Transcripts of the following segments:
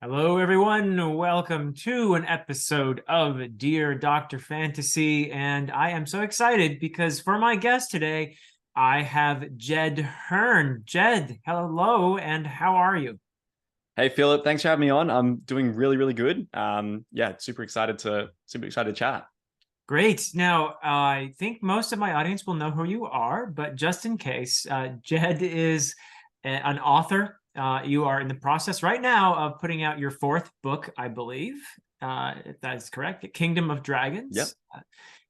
Hello, everyone. Welcome to an episode of Dear Dr. Fantasy. And I am so excited because for my guest today, I have Jed Hearn. Jed, hello, and how are you? Hey Philip, thanks for having me on. I'm doing really, really good. Yeah, super excited to chat. Great. Now, I think most of my audience will know who you are, but just in case, Jed is an author. You are in the process right now of putting out your fourth book, I believe, if that is correct, Kingdom of Dragons, Yep,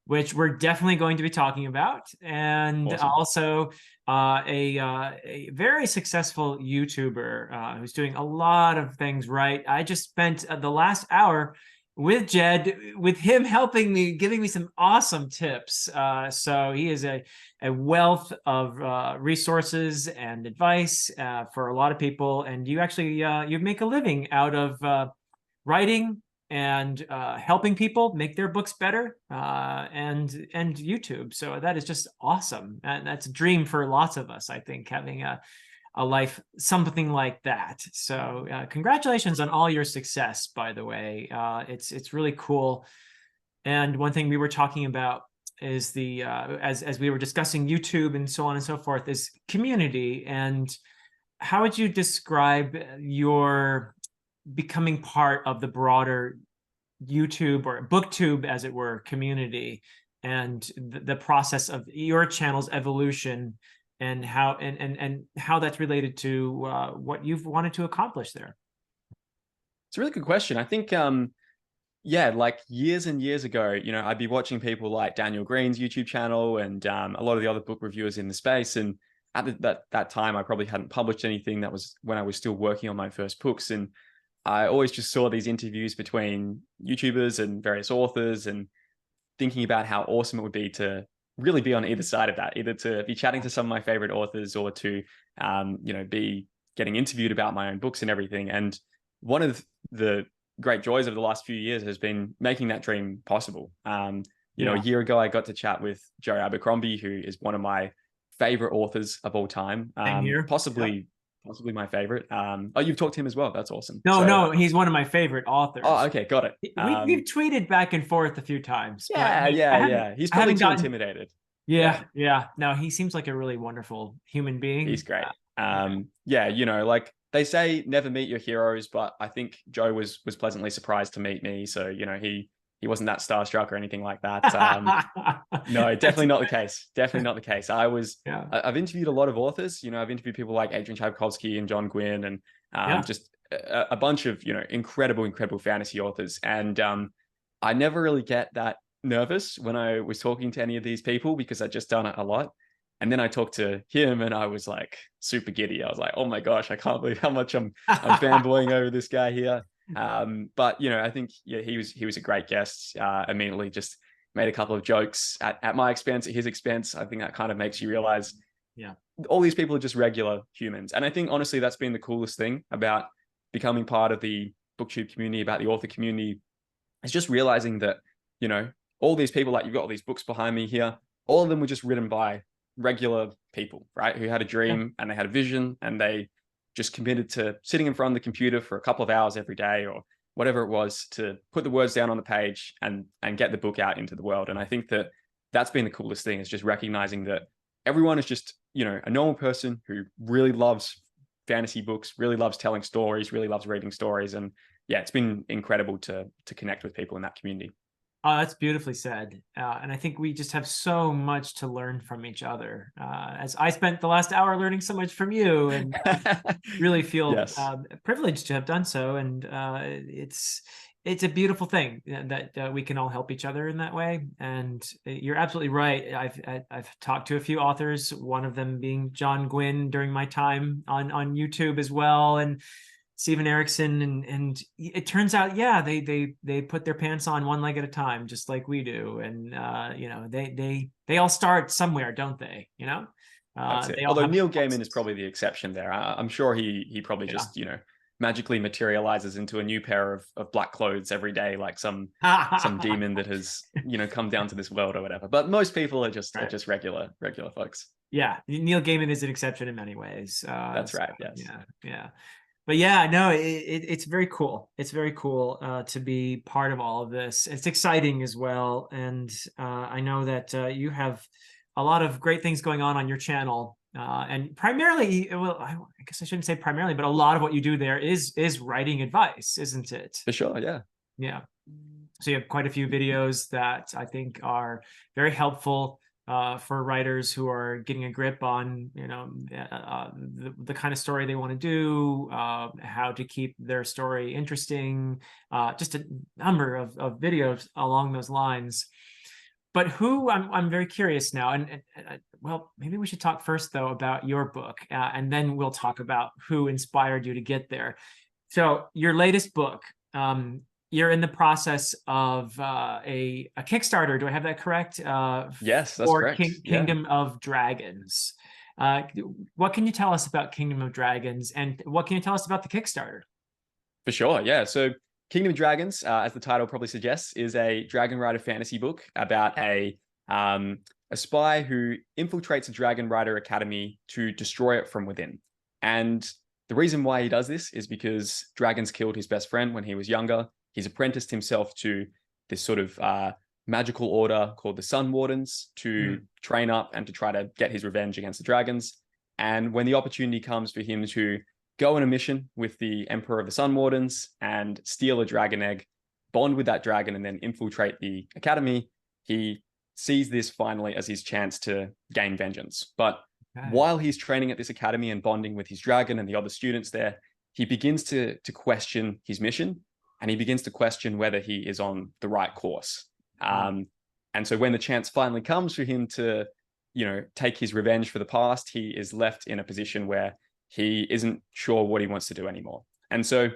which we're definitely going to be talking about, and awesome. also a very successful YouTuber who's doing a lot of things right. I just spent the last hour with Jed, with him helping me, giving me some awesome tips. So he is a wealth of resources and advice for a lot of people. And you actually you make a living out of writing and helping people make their books better and YouTube. So that is just awesome. And that's a dream for lots of us, I think, having a life something like that. So congratulations on all your success, by the way. It's really cool. And one thing we were talking about is the as we were discussing YouTube and so on and so forth is community. And how would you describe your becoming part of the broader YouTube or booktube, as it were, community, and the process of your channel's evolution, and how that's related to what you've wanted to accomplish there? It's a really good question. I think, yeah, like years and years ago, I'd be watching people like Daniel Green's YouTube channel and a lot of the other book reviewers in the space. And at that time, I probably hadn't published anything. That was when I was still working on my first books. And I always just saw these interviews between YouTubers and various authors and thinking about how awesome it would be to really be on either side of that, either to be chatting to some of my favorite authors or to, be getting interviewed about my own books and everything. And one of the great joys of the last few years has been making that dream possible. A Yeah, year ago, I got to chat with Joe Abercrombie, who is one of my favorite authors of all time, same here. Yep. possibly my favorite. Oh, you've talked to him as well. That's awesome. No, So, no, he's one of my favorite oh, authors. okay, got it. We've tweeted back and forth a few times, but Yeah, I yeah, haven't yeah. He's I probably haven't too gotten. intimidated. Yeah, Yeah, yeah. No, he seems like a really wonderful human he's being. great. Yeah. Yeah, like they say, never meet your heroes, but I think Joe was pleasantly surprised to meet me. So, he wasn't that starstruck or anything like that. No, definitely That's- not the case. Definitely not the case. yeah, I've interviewed a lot of authors. I've interviewed people like Adrian Tchaikovsky and John Gwynne and yeah. just a bunch of, incredible fantasy authors. And I never really get that nervous when I was talking to any of these people because I'd just done it a lot. And then I talked to him and I was like super giddy. I was like, oh my gosh, I can't believe how much I'm fanboying over this guy here. But I think yeah, he was a great guest. Immediately just made a couple of jokes at my expense, at his expense. I think that kind of makes you realize Yeah, all these people are just regular humans. And I think honestly, that's been the coolest thing about becoming part of the booktube community, about the author community, is just realizing that, you know, all these people, like you've got all these books behind me here, all of them were just written by regular people, right? Who had a yeah. dream and they had a vision and they just committed to sitting in front of the computer for a couple of hours every day or whatever it was to put the words down on the page and get the book out into the world. And I think that that's been the coolest thing, is just recognizing that everyone is just, a normal person who really loves fantasy books, really loves telling stories, really loves reading stories. And yeah, it's been incredible to connect with people in that community. Oh, that's beautifully said. And I think we just have so much to learn from each other. As I spent the last hour learning so much from you, and really feel Yes, privileged to have done so. And it's a beautiful thing that we can all help each other in that way. And you're absolutely right. I've talked to a few authors, one of them being John Gwynne during my time on YouTube as well, and Steven Erickson, and it turns out, yeah, they put their pants on one leg at a time, just like we do. And they all start somewhere, don't they? that's it. They all Although have Neil Gaiman is impulses. probably the exception there. I'm sure he probably Yeah. just, magically materializes into a new pair of black clothes every day, like some demon that has, come down to this world or whatever. But most people are Right. just regular folks. Yeah, Neil Gaiman is an exception in many ways. That's So, right. Yes. yeah, yeah. But yeah, no, it's very cool. It's very cool to be part of all of this. It's exciting as well. And I know that you have a lot of great things going on your channel. And primarily, well, I guess I shouldn't say primarily, but a lot of what you do there is writing advice, isn't it? For sure, yeah. Yeah. So you have quite a few videos that I think are very helpful for writers who are getting a grip on, the kind of story they want to do, how to keep their story interesting, just a number of videos along those lines. But who I'm very curious now, and well, maybe we should talk first though about your book, and then we'll talk about who inspired you to get there. So your latest book, you're in the process of a Kickstarter. Do I have that correct? Yes, that's For correct. Yeah. Kingdom of Dragons. Uh, what can you tell us about Kingdom of Dragons, and what can you tell us about the Kickstarter? For sure, yeah. So Kingdom of Dragons, as the title probably suggests, is a dragon rider fantasy book about a spy who infiltrates a dragon rider academy to destroy it from within. And the reason why he does this is because dragons killed his best friend when he was younger. He's apprenticed himself to this sort of magical order called the Sun Wardens to train up and to try to get his revenge against the dragons. And when the opportunity comes for him to go on a mission with the Emperor of the Sun Wardens and steal a dragon egg, bond with that dragon, and then infiltrate the academy, he sees this finally as his chance to gain vengeance. But while he's training at this academy and bonding with his dragon and the other students there, he begins to question his mission, and he begins to question whether he is on the right course. And so when the chance finally comes for him to, take his revenge for the past, he is left in a position where he isn't sure what he wants to do anymore. And so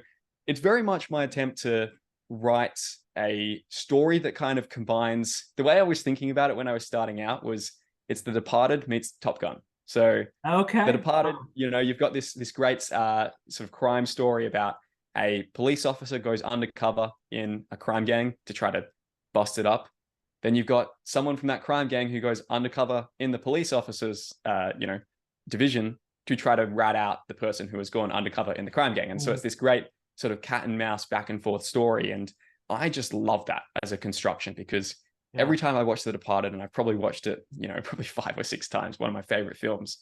it's very much my attempt to write a story that kind of combines, the way I was thinking about it when I was starting out was it's The Departed meets Top Gun. So Okay. The Departed, you've got this great sort of crime story about a police officer goes undercover in a crime gang to try to bust it up. Then you've got someone from that crime gang who goes undercover in the police officer's, division to try to rat out the person who has gone undercover in the crime gang. And so it's this great sort of cat and mouse back and forth story. And I just love that as a construction because every time I watch The Departed, and I've probably watched it, probably 5 or 6 times, one of my favorite films,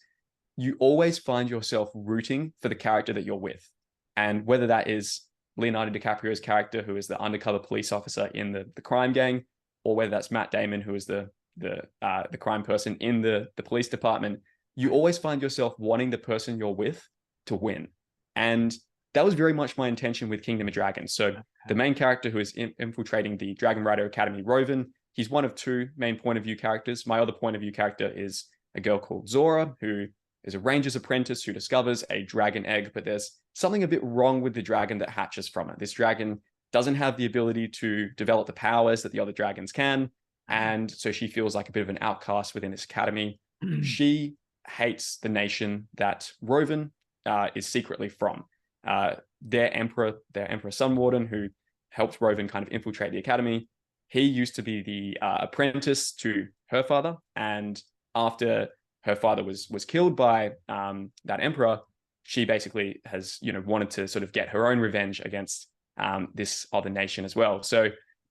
you always find yourself rooting for the character that you're with. And whether that is Leonardo DiCaprio's character, who is the undercover police officer in the crime gang, or whether that's Matt Damon, who is the crime person in the police department, you always find yourself wanting the person you're with to win. And that was very much my intention with Kingdom of Dragons. So the main character who is infiltrating the Dragon Rider Academy, Roven, he's one of 2 main point of view characters. My other point of view character is a girl called Zora, who is a ranger's apprentice who discovers a dragon egg, but there's something a bit wrong with the dragon that hatches from it. This dragon doesn't have the ability to develop the powers that the other dragons can. And so she feels like a bit of an outcast within this academy. She hates the nation that Roven is secretly from. Their Emperor Sun Warden, who helps Roven kind of infiltrate the academy, he used to be the apprentice to her father. And after her father was killed by that emperor, she basically has wanted to sort of get her own revenge against this other nation as well. So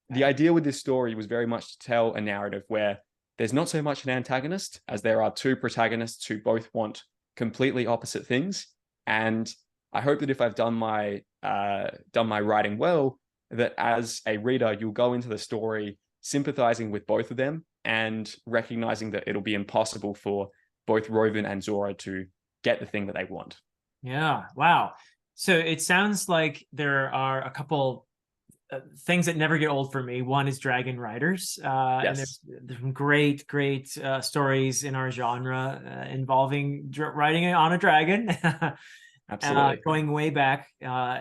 the idea with this story was very much to tell a narrative where there's not so much an antagonist as there are 2 protagonists who both want completely opposite things. And I hope that if I've done my writing well, that as a reader, you'll go into the story sympathizing with both of them and recognizing that it'll be impossible for both Roven and Zora to get the thing that they want. Yeah. Wow. So it sounds like there are a couple things that never get old for me. One is Dragon Riders. And there's some great stories in our genre involving riding on a dragon. Absolutely. Going way back.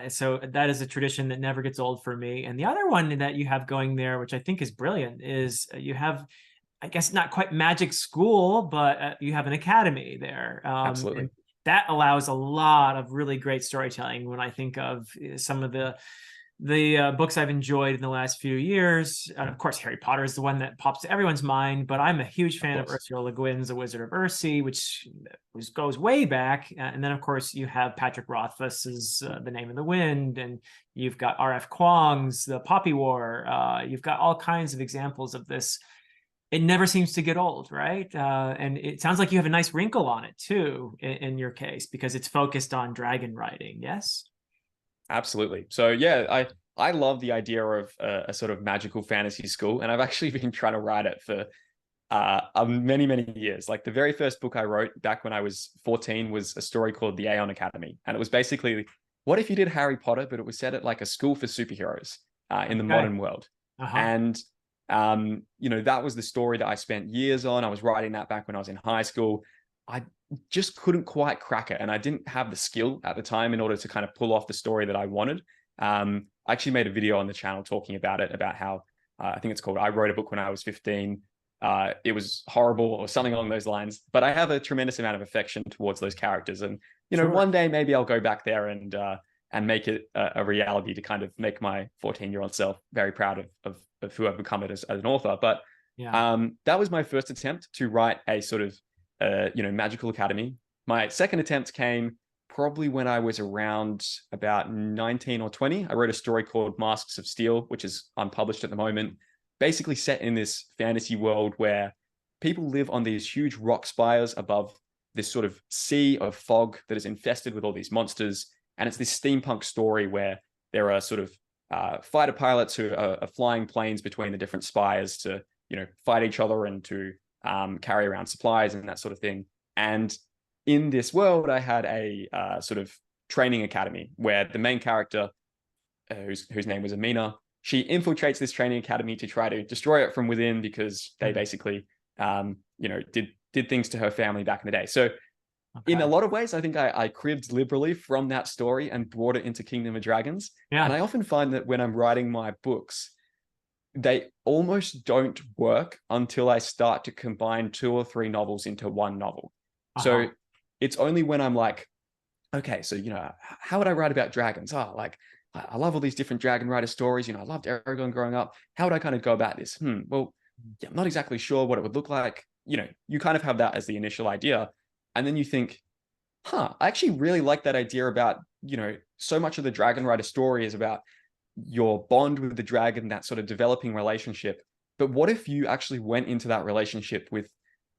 So that is a tradition that never gets old for me. And the other one that you have going there, which I think is brilliant, is you have, I guess, not quite magic school, but you have an academy there. Absolutely. And that allows a lot of really great storytelling when I think of some of the the books I've enjoyed in the last few years. And of course, Harry Potter is the one that pops to everyone's mind, but I'm a huge fan of Ursula Le Guin's The Wizard of Earthsea, which goes way back. And then, of course, you have Patrick Rothfuss's The Name of the Wind, and you've got R.F. Kuang's The Poppy War. You've got all kinds of examples of this. It never seems to get old, right? And it sounds like you have a nice wrinkle on it too, in your case, because it's focused on dragon riding. Yes. Absolutely. So yeah, I love the idea of a sort of magical fantasy school, and I've actually been trying to write it for many years. Like the very first book I wrote back when I was 14 was a story called The Aeon Academy, and it was basically, what if you did Harry Potter, but it was set at like a school for superheroes in the modern world. And that was the story that I spent years on. I was writing that back when I was in high school. I just couldn't quite crack it, and I didn't have the skill at the time in order to kind of pull off the story that I wanted. I actually made a video on the channel talking about it, about how I think it's called I Wrote a Book When I Was 15. It was horrible, or something along those lines, but I have a tremendous amount of affection towards those characters, and one day maybe I'll go back there and make it a reality, to kind of make my 14-year-old self very proud of who I've become as an author. But that was my first attempt to write a sort of magical academy. My second attempt came probably when I was around about 19 or 20. I wrote a story called Masks of Steel, which is unpublished at the moment, basically set in this fantasy world where people live on these huge rock spires above this sort of sea of fog that is infested with all these monsters. And it's this steampunk story where there are sort of fighter pilots who are flying planes between the different spires to fight each other and to carry around supplies and that sort of thing. And in this world, I had a sort of training academy where the main character, whose name was Amina, she infiltrates this training academy to try to destroy it from within, because they basically, did things to her family back in the day. So in a lot of ways, I think I cribbed liberally from that story and brought it into Kingdom of Dragons. And I often find that when I'm writing my books, they almost don't work until I start to combine 2 or 3 novels into one novel. So it's only when I'm like, okay, so, how would I write about dragons? Oh, like, I love all these different dragon rider stories. I loved Aragorn growing up. How would I kind of go about this? Well, I'm not exactly sure what it would look like. You kind of have that as the initial idea. And then you think, I actually really like that idea about, so much of the dragon rider story is about your bond with the dragon, that sort of developing relationship. But what if you actually went into that relationship with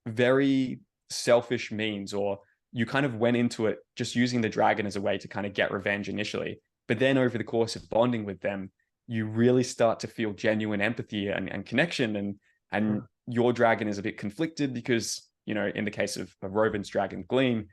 very selfish means, or you kind of went into it just using the dragon as a way to kind of get revenge initially, but then over the course of bonding with them, you really start to feel genuine empathy and connection, and your dragon is a bit conflicted because, in the case of Rovin's dragon Gleam,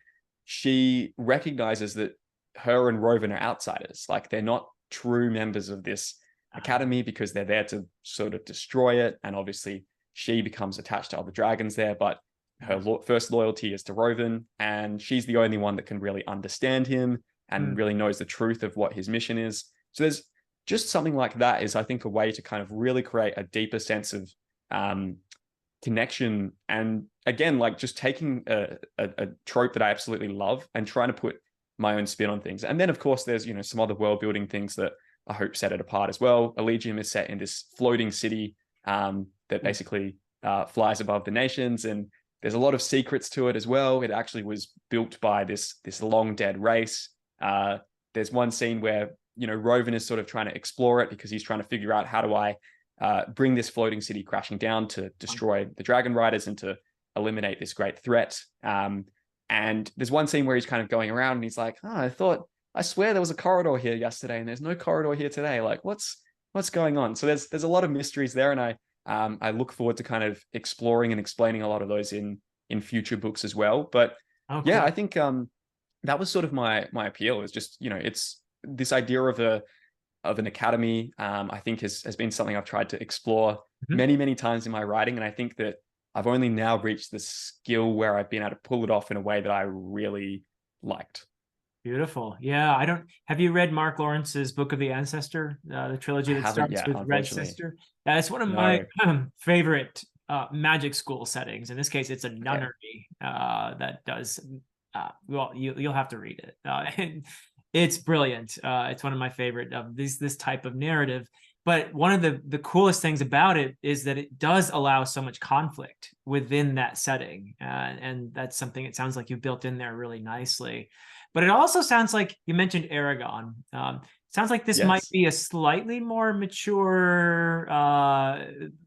she recognizes that her and Rovin are outsiders. Like, they're not true members of this academy because they're there to sort of destroy it. And obviously she becomes attached to other dragons there, but her first loyalty is to Rovin, and she's the only one that can really understand him and really knows the truth of what his mission is. So there's just something like that is, I think, a way to kind of really create a deeper sense of connection. And again, like, just taking a trope that I absolutely love and trying to put my own spin on things. And then, of course, there's, some other world building things that I hope set it apart as well. Elysium is set in this floating city that basically flies above the nations, and there's a lot of secrets to it as well. It actually was built by this long dead race. There's one scene where, Rovin is sort of trying to explore it because he's trying to figure out, how do I bring this floating city crashing down to destroy the dragon riders and to eliminate this great threat. And there's one scene where he's kind of going around and he's like, I swear there was a corridor here yesterday and there's no corridor here today. Like, what's going on? So there's a lot of mysteries there. And I look forward to kind of exploring and explaining a lot of those in future books as well. But yeah, I think that was sort of my appeal, is just, it's this idea of an academy. I think has been something I've tried to explore many times in my writing. And I think that I've only now reached the skill where I've been able to pull it off in a way that I really liked. Beautiful. Yeah. Have you read Mark Lawrence's Book of the Ancestor, the trilogy that starts with Red Sister? It's one of my favorite magic school settings. In this case, it's a nunnery that does, well, you'll have to read it. It's brilliant. It's one of my favorite of this type of narrative. But one of the coolest things about it is that it does allow so much conflict within that setting, and that's something it sounds like you built in there really nicely. But it also sounds like you mentioned Aragon. Sounds like this might Yes. be a slightly more mature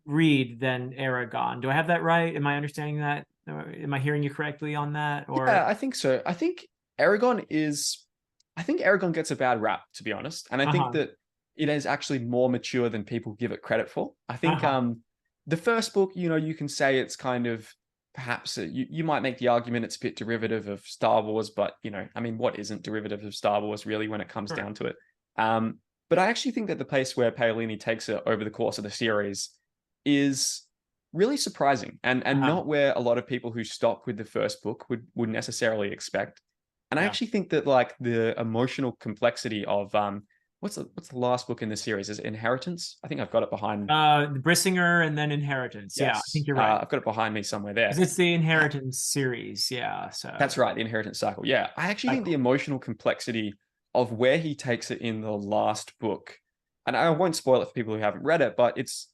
read than Aragon. Do I have that right? Am I understanding that? Or am I hearing you correctly on that? Or Yeah, I think so. Aragon is, I think Aragon gets a bad rap, to be honest. And I think uh-huh, that it is actually more mature than people give it credit for. I think uh-huh, the first book, you know, you can say it's kind of perhaps you might make the argument it's a bit derivative of Star Wars, but you know, I mean, what isn't derivative of Star Wars really when it comes sure. down to it? Um, but I actually think that the pace where Paolini takes it over the course of the series is really surprising and Uh-huh, not where a lot of people who stop with the first book would necessarily expect. And I yeah. actually think that like the emotional complexity of what's the last book in the series? Is it Inheritance? I think I've got it behind. The Brissinger and then Inheritance. Yeah, I Yes, think you're right. I've got it behind me somewhere there. 'Cause it's the I, Inheritance series. Yeah. So that's right, the Inheritance cycle. Yeah, I actually think the cycle. emotional complexity of where he takes it in the last book, and I won't spoil it for people who haven't read it, but it's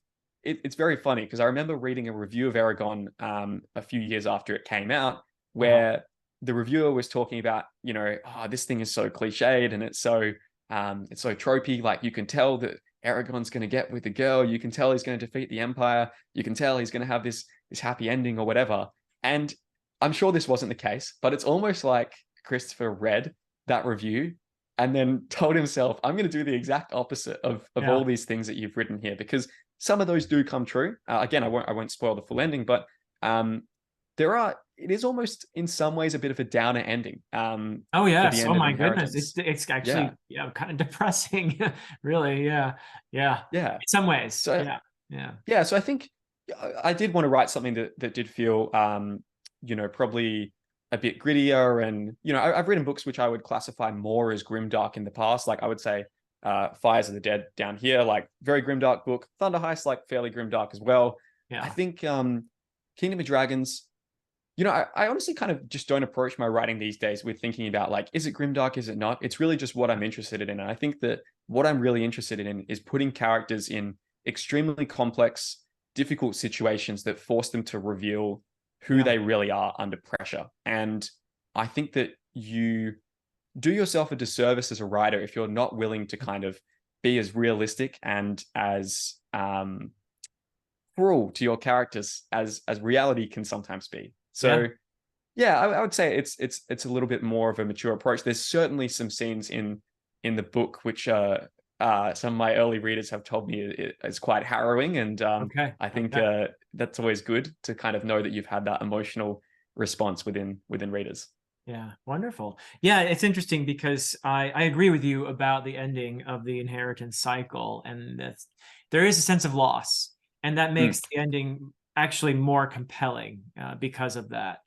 very funny because I remember reading a review of Aragon a few years after it came out, Uh-huh. where the reviewer was talking about, you know, oh, this thing is so cliched and it's so tropey. Like you can tell that Aragon's going to get with the girl. You can tell he's going to defeat the Empire. You can tell he's going to have this happy ending or whatever. And I'm sure this wasn't the case, but it's almost like Christopher read that review and then told himself, I'm going to do the exact opposite of Yeah. all these things that you've written here, because some of those do come true. Again, I won't spoil the full ending, but it is almost in some ways a bit of a downer ending Oh for the yes. Oh end of my goodness. It's Inheritance. it's Yeah, actually, yeah, kind of depressing. Really. Yeah. Yeah. yeah. In some ways. So Yeah. Yeah. yeah, so I think I did want to write something that did feel, you know, probably a bit grittier. And, you know, I've written books which I would classify more as grimdark in the past. Like I would say Fires of the Dead down here, like very grimdark book. Thunder Heist, like fairly grimdark as well. I Yeah. think Kingdom of Dragons, you know, I honestly kind of just don't approach my writing these days with thinking about like, is it grimdark, is it not? It's really just what I'm interested in. And I think that what I'm really interested in is putting characters in extremely complex, difficult situations that force them to reveal who Yeah. they really are under pressure. And I think that you do yourself a disservice as a writer if you're not willing to kind of be as realistic and as cruel to your characters as reality can sometimes be. Yeah. So yeah, I would say it's a little bit more of a mature approach. There's certainly some scenes in the book which some of my early readers have told me is quite harrowing, and Okay. I think Okay. that's always good to kind of know that you've had that emotional response within readers. Yeah, wonderful. Yeah, it's interesting because I agree with you about the ending of the inheritance cycle, and that's there is a sense of loss, and that Mm. makes the ending actually more compelling because of that.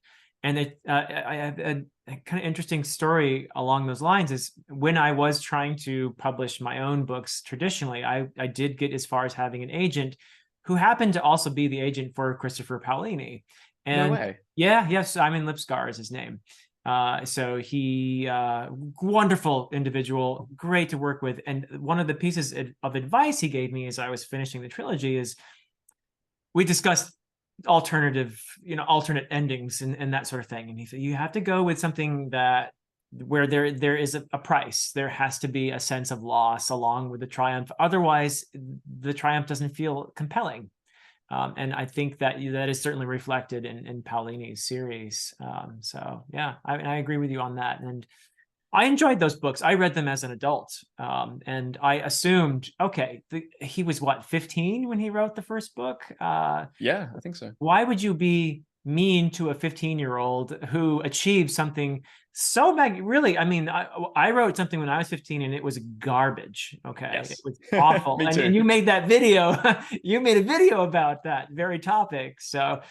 And I have a kind of interesting story along those lines. Is when I was trying to publish my own books traditionally, I did get as far as having an agent who happened to also be the agent for Christopher Paolini. No And way. yeah, yes, Simon Lipscar is his name. So he, wonderful individual, great to work with. And one of the pieces of advice he gave me as I was finishing the trilogy is we discussed alternate endings and that sort of thing. And he said, you have to go with something that where there is a price. There has to be a sense of loss along with the triumph. Otherwise, the triumph doesn't feel compelling. And I think that is certainly reflected in Paolini's series. So yeah, I agree with you on that. And I enjoyed those books. I read them as an adult, and I assumed, okay, he was what, 15 when he wrote the first book. Yeah, I think so. Why would you be mean to a 15-year-old who achieved something so really? I mean, I wrote something when I was 15 and it was garbage. Okay, it Yes. was awful, Me and too. you made that video. You made a video about that very topic. So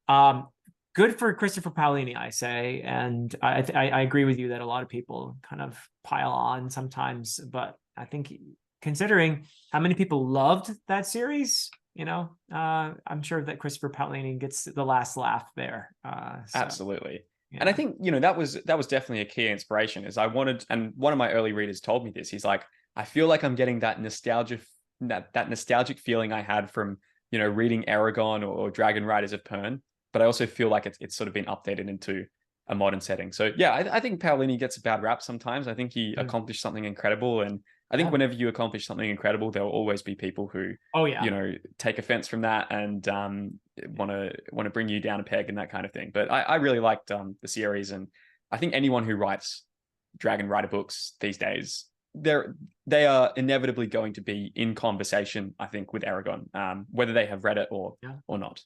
um, good for Christopher Paolini, I say, and I agree with you that a lot of people kind of pile on sometimes, but I think considering how many people loved that series, I'm sure that Christopher Paolini gets the last laugh there. So Absolutely. And I Yeah. think, you know, that was definitely a key inspiration is I wanted, and one of my early readers told me this. He's like, I feel like I'm getting that nostalgia, that nostalgic feeling I had from, you know, reading Aragon or Dragon Riders of Pern, but I also feel like it's sort of been updated into a modern setting. So yeah, I think Paolini gets a bad rap sometimes. I think he Mm. accomplished something incredible, and I think Yeah. whenever you accomplish something incredible, there will always be people who, Oh you yeah. know, take offense from that and want to bring you down a peg and that kind of thing. But I really liked the series, and I think anyone who writes Dragon Rider books these days, they are inevitably going to be in conversation, I think, with Aragon, whether they have read it Yeah. or not.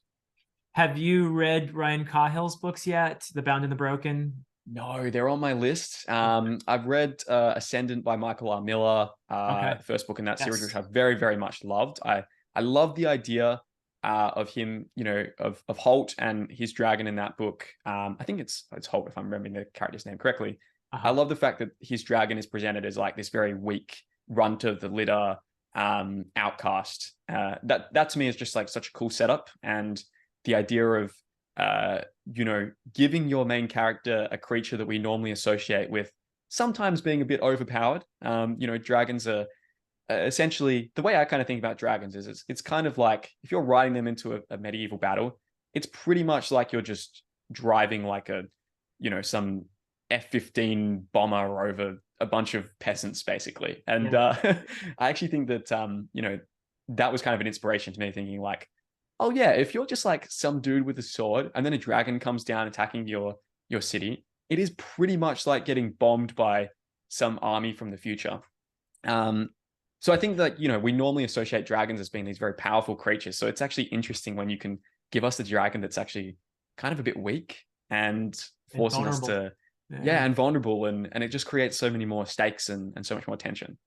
Have you read Ryan Cahill's books yet? The Bound and the Broken? No, they're on my list. Okay. I've read Ascendant by Michael R. Miller, Okay. the first book in that series, which Yes. I very, very much loved. I love the idea of him, you know, of Holt and his dragon in that book. I think it's Holt, if I'm remembering the character's name correctly. I Uh-huh. love the fact that his dragon is presented as like this very weak runt of the litter, outcast. That to me is just like such a cool setup, and the idea of you know, giving your main character a creature that we normally associate with sometimes being a bit overpowered. You know, dragons are essentially, the way I kind of think about dragons is it's kind of like if you're riding them into a medieval battle, it's pretty much like you're just driving like a, you know, some F-15 bomber over a bunch of peasants, basically. And Yeah. I actually think that, you know, that was kind of an inspiration to me, thinking like, oh yeah, if you're just like some dude with a sword and then a dragon comes down attacking your city, it is pretty much like getting bombed by some army from the future. Um, so I think that, you know, we normally associate dragons as being these very powerful creatures. So it's actually interesting when you can give us a dragon that's actually kind of a bit weak and And forcing us vulnerable. to, Yeah. yeah, and vulnerable, and it just creates so many more stakes and so much more tension.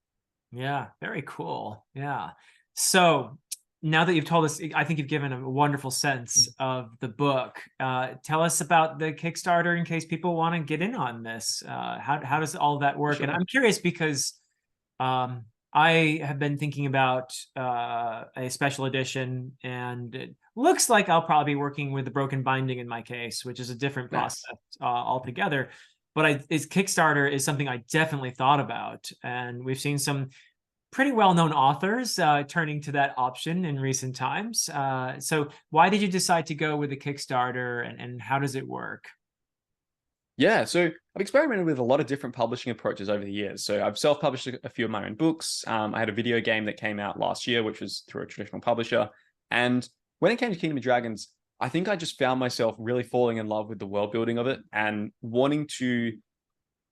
Yeah. Very cool. Yeah. So now that you've told us, I think you've given a wonderful sense of the book. Tell us about the Kickstarter in case people want to get in on this. How does all that work? And Sure. I'm curious because I have been thinking about a special edition, and it looks like I'll probably be working with the broken binding in my case, which is a different Nice. process altogether. But Kickstarter is something I definitely thought about, and we've seen some pretty well-known authors turning to that option in recent times. So why did you decide to go with the Kickstarter, and how does it work? Yeah, so I've experimented with a lot of different publishing approaches over the years. So I've self-published a few of my own books. I had a video game that came out last year, which was through a traditional publisher. And when it came to Kingdom of Dragons, I think I just found myself really falling in love with the world building of it and wanting to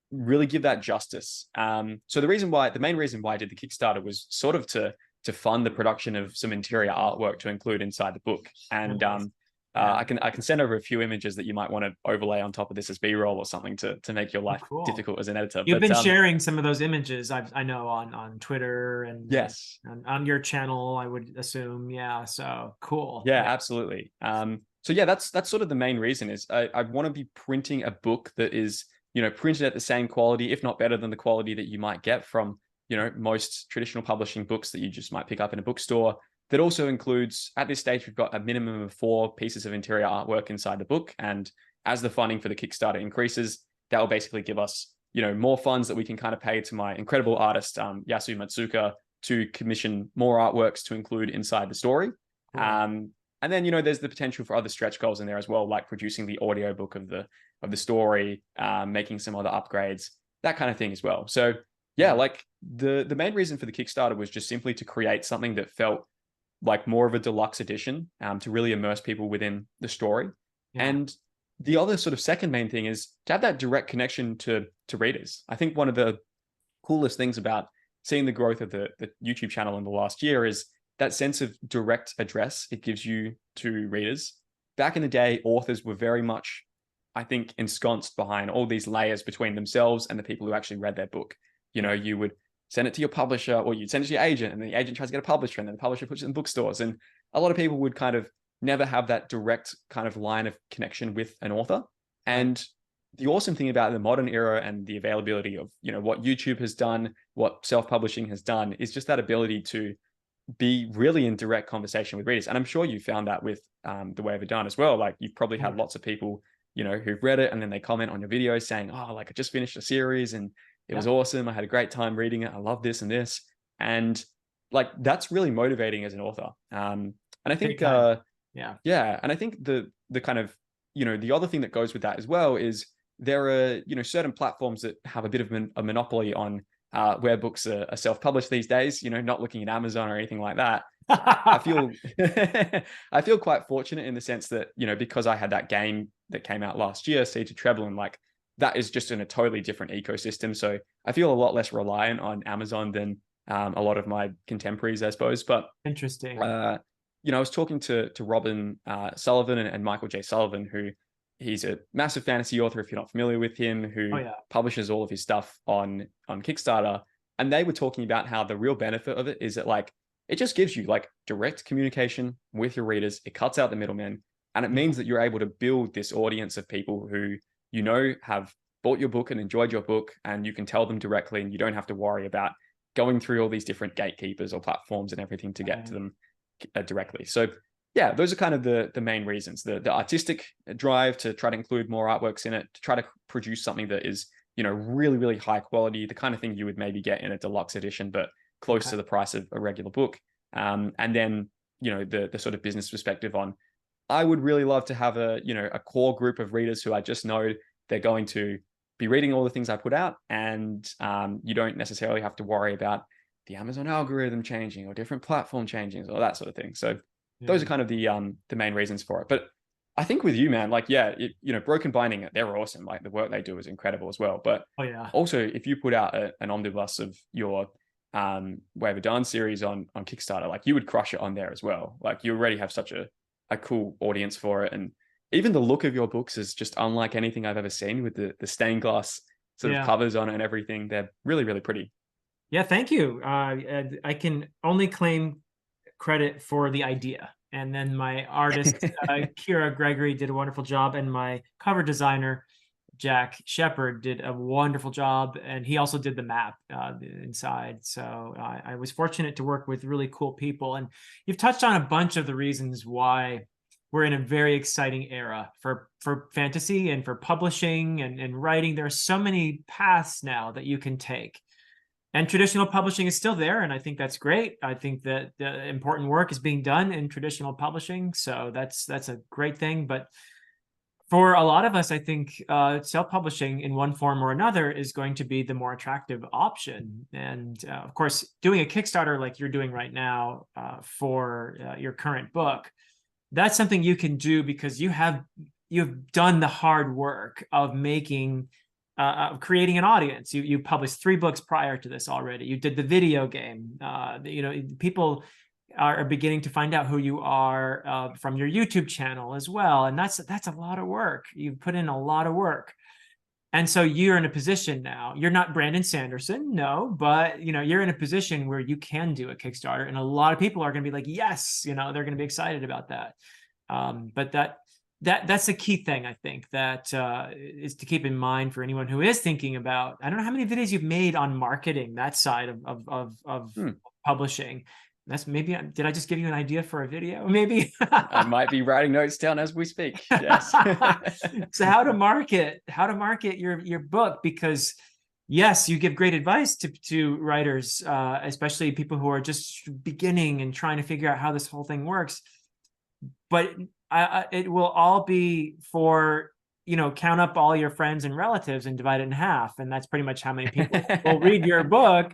really give that justice. So the main reason why I did the Kickstarter was sort of to fund the production of some interior artwork to include inside the book. And Nice. Yeah. I can send over a few images that you might want to overlay on top of this as B-roll or something to make your Oh, life cool. difficult as an editor. You've But been sharing some of those images, I know, on Twitter and yes, on your channel, I would assume. Yeah. So cool. yeah, Yeah. absolutely. So yeah, that's sort of the main reason is I want to be printing a book that is, you know, printed at the same quality, if not better than the quality that you might get from, you know, most traditional publishing books that you just might pick up in a bookstore. That also includes, at this stage, we've got a minimum of 4 pieces of interior artwork inside the book. And as the funding for the Kickstarter increases, that will basically give us, you know, more funds that we can kind of pay to my incredible artist, Yasu Matsuka, to commission more artworks to include inside the story. Cool. And then, you know, there's the potential for other stretch goals in there as well, like producing the audiobook of the story, making some other upgrades, that kind of thing as well. So yeah, like the main reason for the Kickstarter was just simply to create something that felt like more of a deluxe edition, to really immerse people within the story. Yeah. And the other sort of second main thing is to have that direct connection to readers. I think one of the coolest things about seeing the growth of the YouTube channel in the last year is that sense of direct address it gives you to readers. Back in the day, authors were very much, I think, ensconced behind all these layers between themselves and the people who actually read their book. You know, you would send it to your publisher, or you'd send it to your agent, and then the agent tries to get a publisher, and then the publisher puts it in bookstores. And a lot of people would kind of never have that direct kind of line of connection with an author. Right. And the awesome thing about the modern era and the availability of, you know, what YouTube has done, what self-publishing has done, is just that ability to be really in direct conversation with readers. And I'm sure you found that with the way of Adan as well. Like you've probably had lots of people who've read it and then they comment on your video saying, oh, like I just finished a series and it was awesome. I had a great time reading it. I love this and this. And like, that's really motivating as an author. And I think, yeah. And I think the kind of, the other thing that goes with that as well is there are, certain platforms that have a bit of a monopoly on where books are self-published these days, not looking at Amazon or anything like that. I feel I feel quite fortunate in the sense that, because I had that game that came out last year, Siege of Treblinka, like that is just in a totally different ecosystem. So I feel a lot less reliant on Amazon than a lot of my contemporaries, I suppose. But interesting. I was talking to Robin Sullivan and Michael J. Sullivan, who he's a massive fantasy author, if you're not familiar with him, who publishes all of his stuff on Kickstarter. And they were talking about how the real benefit of it is that like, it just gives you like direct communication with your readers. It cuts out the middlemen. And it means that you're able to build this audience of people who, have bought your book and enjoyed your book, and you can tell them directly, and you don't have to worry about going through all these different gatekeepers or platforms and everything to get to them directly. So yeah, those are kind of the main reasons. The artistic drive to try to include more artworks in it, to try to produce something that is, really, really high quality, the kind of thing you would maybe get in a deluxe edition, but close to the price of a regular book. And then, the sort of business perspective on, I would really love to have a core group of readers who I just know they're going to be reading all the things I put out. And you don't necessarily have to worry about the Amazon algorithm changing or different platform changing or that sort of thing. So those are kind of the main reasons for it. But I think with you, man, like, Broken Binding, they're awesome. Like the work they do is incredible as well. But also if you put out an omnibus of your Way of a Dawn series on Kickstarter, like you would crush it on there as well. Like you already have such a cool audience for it. And even the look of your books is just unlike anything I've ever seen, with the stained glass sort of covers on it and everything. They're really, really pretty. Yeah, thank you. I can only claim credit for the idea. And then my artist, Kira Gregory, did a wonderful job. And my cover designer, Jack Shepard, did a wonderful job. And he also did the map inside. So I was fortunate to work with really cool people. And you've touched on a bunch of the reasons why we're in a very exciting era for fantasy and for publishing and writing. There are so many paths now that you can take. And traditional publishing is still there, and I think that's great. I think that the important work is being done in traditional publishing, so that's a great thing. But for a lot of us, I think self-publishing in one form or another is going to be the more attractive option. And of course, doing a Kickstarter like you're doing right now for your current book, that's something you can do because you've done the hard work of making. Creating an audience. You published 3 books prior to this already. You did the video game. People are beginning to find out who you are from your YouTube channel as well, and that's a lot of work. You've put in a lot of work, and so you're in a position now. You're not Brandon Sanderson, no, but you're in a position where you can do a Kickstarter, and a lot of people are going to be like, yes, they're going to be excited about that. But that's a key thing, I think, that is to keep in mind for anyone who is thinking about. I don't know how many videos you've made on marketing that side of publishing. That's maybe. Did I just give you an idea for a video? Maybe I might be writing notes down as we speak. Yes. So how to market your book, because yes, you give great advice to writers, especially people who are just beginning and trying to figure out how this whole thing works. But it will all be for, count up all your friends and relatives and divide it in half. And that's pretty much how many people will read your book,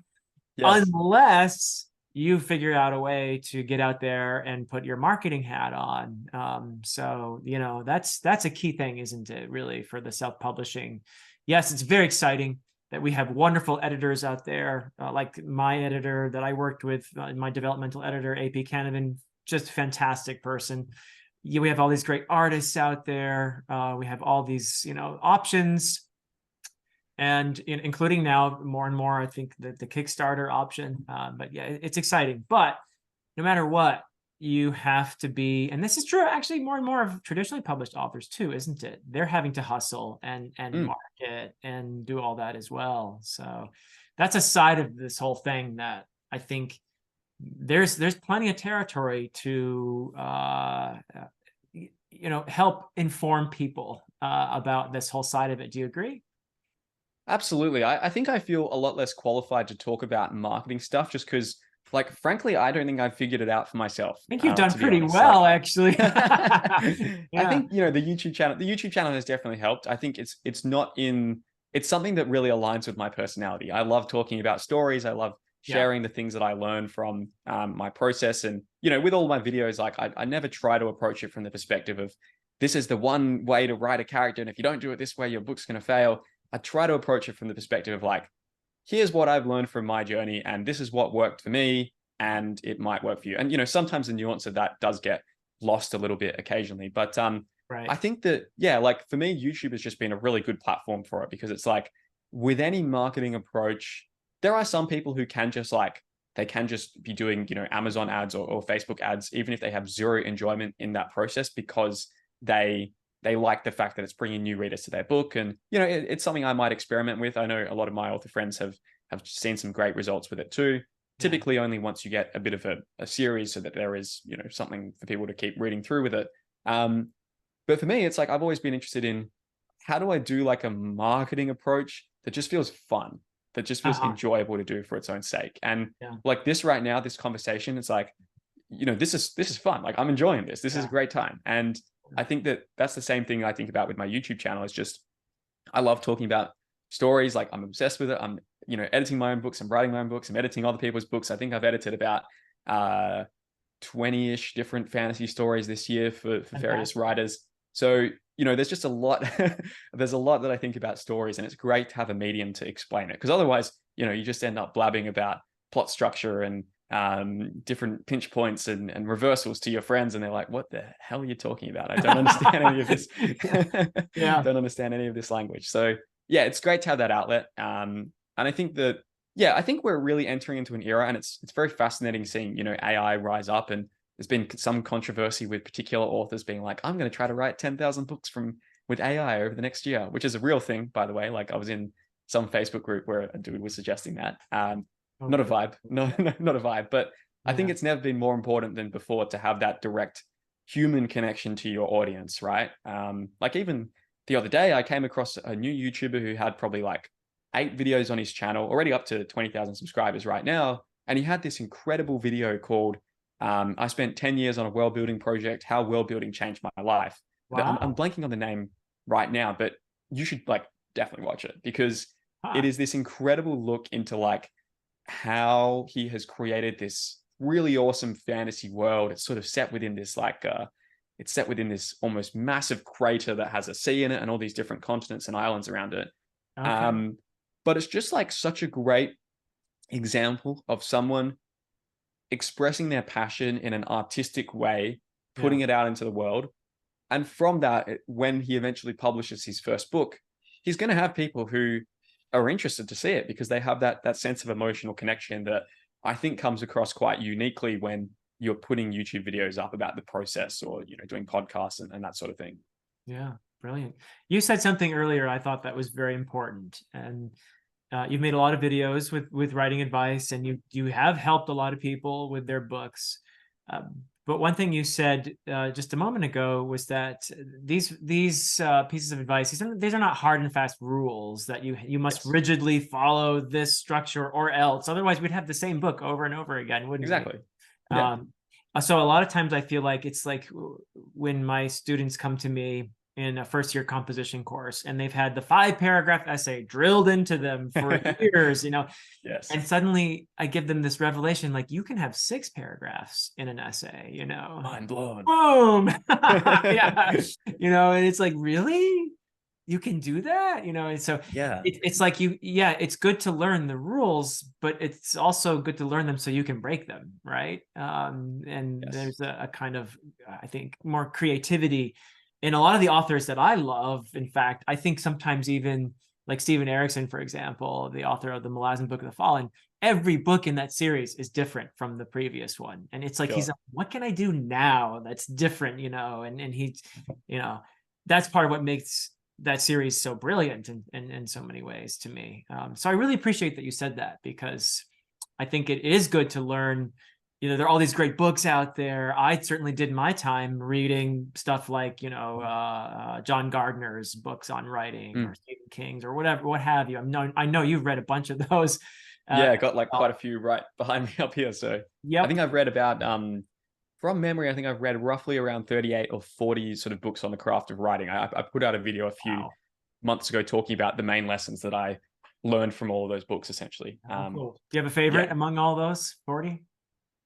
unless you figure out a way to get out there and put your marketing hat on. So, that's a key thing, isn't it, really, for the self-publishing? Yes, it's very exciting that we have wonderful editors out there, like my editor that I worked with, my developmental editor, AP Canavan, just fantastic person. We have all these great artists out there. We have all these, options, and including now more and more, I think, the Kickstarter option. But yeah, it's exciting. But no matter what, you have to be, and this is true actually more and more of traditionally published authors too, isn't it? They're having to hustle and market and do all that as well. So that's a side of this whole thing that I think there's plenty of territory to help inform people about this whole side of it. Do you agree? Absolutely. I think I feel a lot less qualified to talk about marketing stuff just because, like, frankly, I don't think I've figured it out for myself, I think you've done to be pretty honest. Like, well, actually. I Yeah. think, the YouTube channel has definitely helped. I think it's something that really aligns with my personality. I love talking about stories. I love Yeah. sharing the things that I learn from my process. And, with all my videos, like I never try to approach it from the perspective of this is the one way to write a character. And if you don't do it this way, your book's going to fail. I try to approach it from the perspective of like, here's what I've learned from my journey, and this is what worked for me, and it might work for you. And sometimes the nuance of that does get lost a little bit occasionally. But I Right. think that, yeah, like for me, YouTube has just been a really good platform for it because it's like with any marketing approach, there are some people who can just like they can just be doing, Amazon ads or Facebook ads, even if they have zero enjoyment in that process because they they like the fact that it's bringing new readers to their book. And, it's something I might experiment with. I know a lot of my author friends have seen some great results with it too. Yeah. Typically only once you get a bit of a series so that there is, something for people to keep reading through with it. But for me, it's like I've always been interested in how do I do like a marketing approach that just feels fun, that just feels Uh-huh. enjoyable to do for its own sake. And Yeah. like this right now, this conversation, it's like, this is fun. Like I'm enjoying this. This is a Yeah. great time. And I think that that's the same thing I think about with my YouTube channel. Is just I love talking about stories. Like I'm obsessed with it. I'm editing my own books. I'm writing my own books. I'm editing other people's books. I think I've edited about 20-ish different fantasy stories this year for various Fantastic. writers. So there's just a lot. There's a lot that I think about stories, and it's great to have a medium to explain it. Because otherwise, you just end up blabbing about plot structure and different pinch points and reversals to your friends, and they're like, "What the hell are you talking about? I don't understand any of this. Yeah. Don't understand any of this language." So yeah, it's great to have that outlet. And I think that I think we're really entering into an era, and it's very fascinating seeing AI rise up. And there's been some controversy with particular authors being like, "I'm going to try to write 10,000 books with AI over the next year," which is a real thing, by the way. Like I was in some Facebook group where a dude was suggesting that. Oh, Not a really? vibe. No, not a vibe. But I think Yeah. it's never been more important than before to have that direct human connection to your audience, right? Like even the other day, I came across a new YouTuber who had probably like 8 videos on his channel, already up to 20,000 subscribers right now. And he had this incredible video called I spent 10 years on a world building project, how world building changed my life. I'm Wow. blanking on the name right now, but you should like definitely watch it because it Huh. is this incredible look into like how he has created this really awesome fantasy world. It's sort of set within this it's set within this almost massive crater that has a sea in it and all these different continents and islands around it. Okay. Um, but it's just like such a great example of someone expressing their passion in an artistic way, Yeah. putting it out into the world. And from that, when he eventually publishes his first book, he's going to have people who are interested to see it because they have that sense of emotional connection that I think comes across quite uniquely when you're putting YouTube videos up about the process or doing podcasts and that sort of thing. Yeah. Brilliant. You said something earlier I thought that was very important, and you've made a lot of videos with writing advice, and you have helped a lot of people with their books. But one thing you said just a moment ago was that these pieces of advice, these are not hard and fast rules that you must Yes, rigidly follow this structure or else. Otherwise, we'd have the same book over and over again, wouldn't we? exactly. Yeah. Um, so a lot of times I feel like it's like when my students come to me in a first year composition course and they've had the 5-paragraph essay drilled into them for years, Yes. and suddenly I give them this revelation, like you can have 6 paragraphs in an essay, Mind blown. boom. Yeah. And it's like, really? You can do that? And so Yeah. it's like it's good to learn the rules, but it's also good to learn them so you can break them, right? And Yes. there's a kind of, I think, more creativity in a lot of the authors that I love. In fact, I think sometimes even like Steven Erikson, for example, the author of the Malazan Book of the Fallen, every book in that series is different from the previous one. And it's like, he's Sure. like, what can I do now that's different, and he's, that's part of what makes that series so brilliant in so many ways to me. So I really appreciate that you said that, because I think it is good to learn there are all these great books out there. I certainly did my time reading stuff like, John Gardner's books on writing, or Mm. Stephen King's, or whatever, what have you. I know you've read a bunch of those. Yeah, I got like Well, quite a few right behind me up here. So I yep. think I've read about from memory, I think I've read roughly around 38 or 40 sort of books on the craft of writing. I put out a video a few Wow. months ago talking about the main lessons that I learned from all of those books, essentially. Oh, cool. Do you have a favorite Yeah. among all those 40?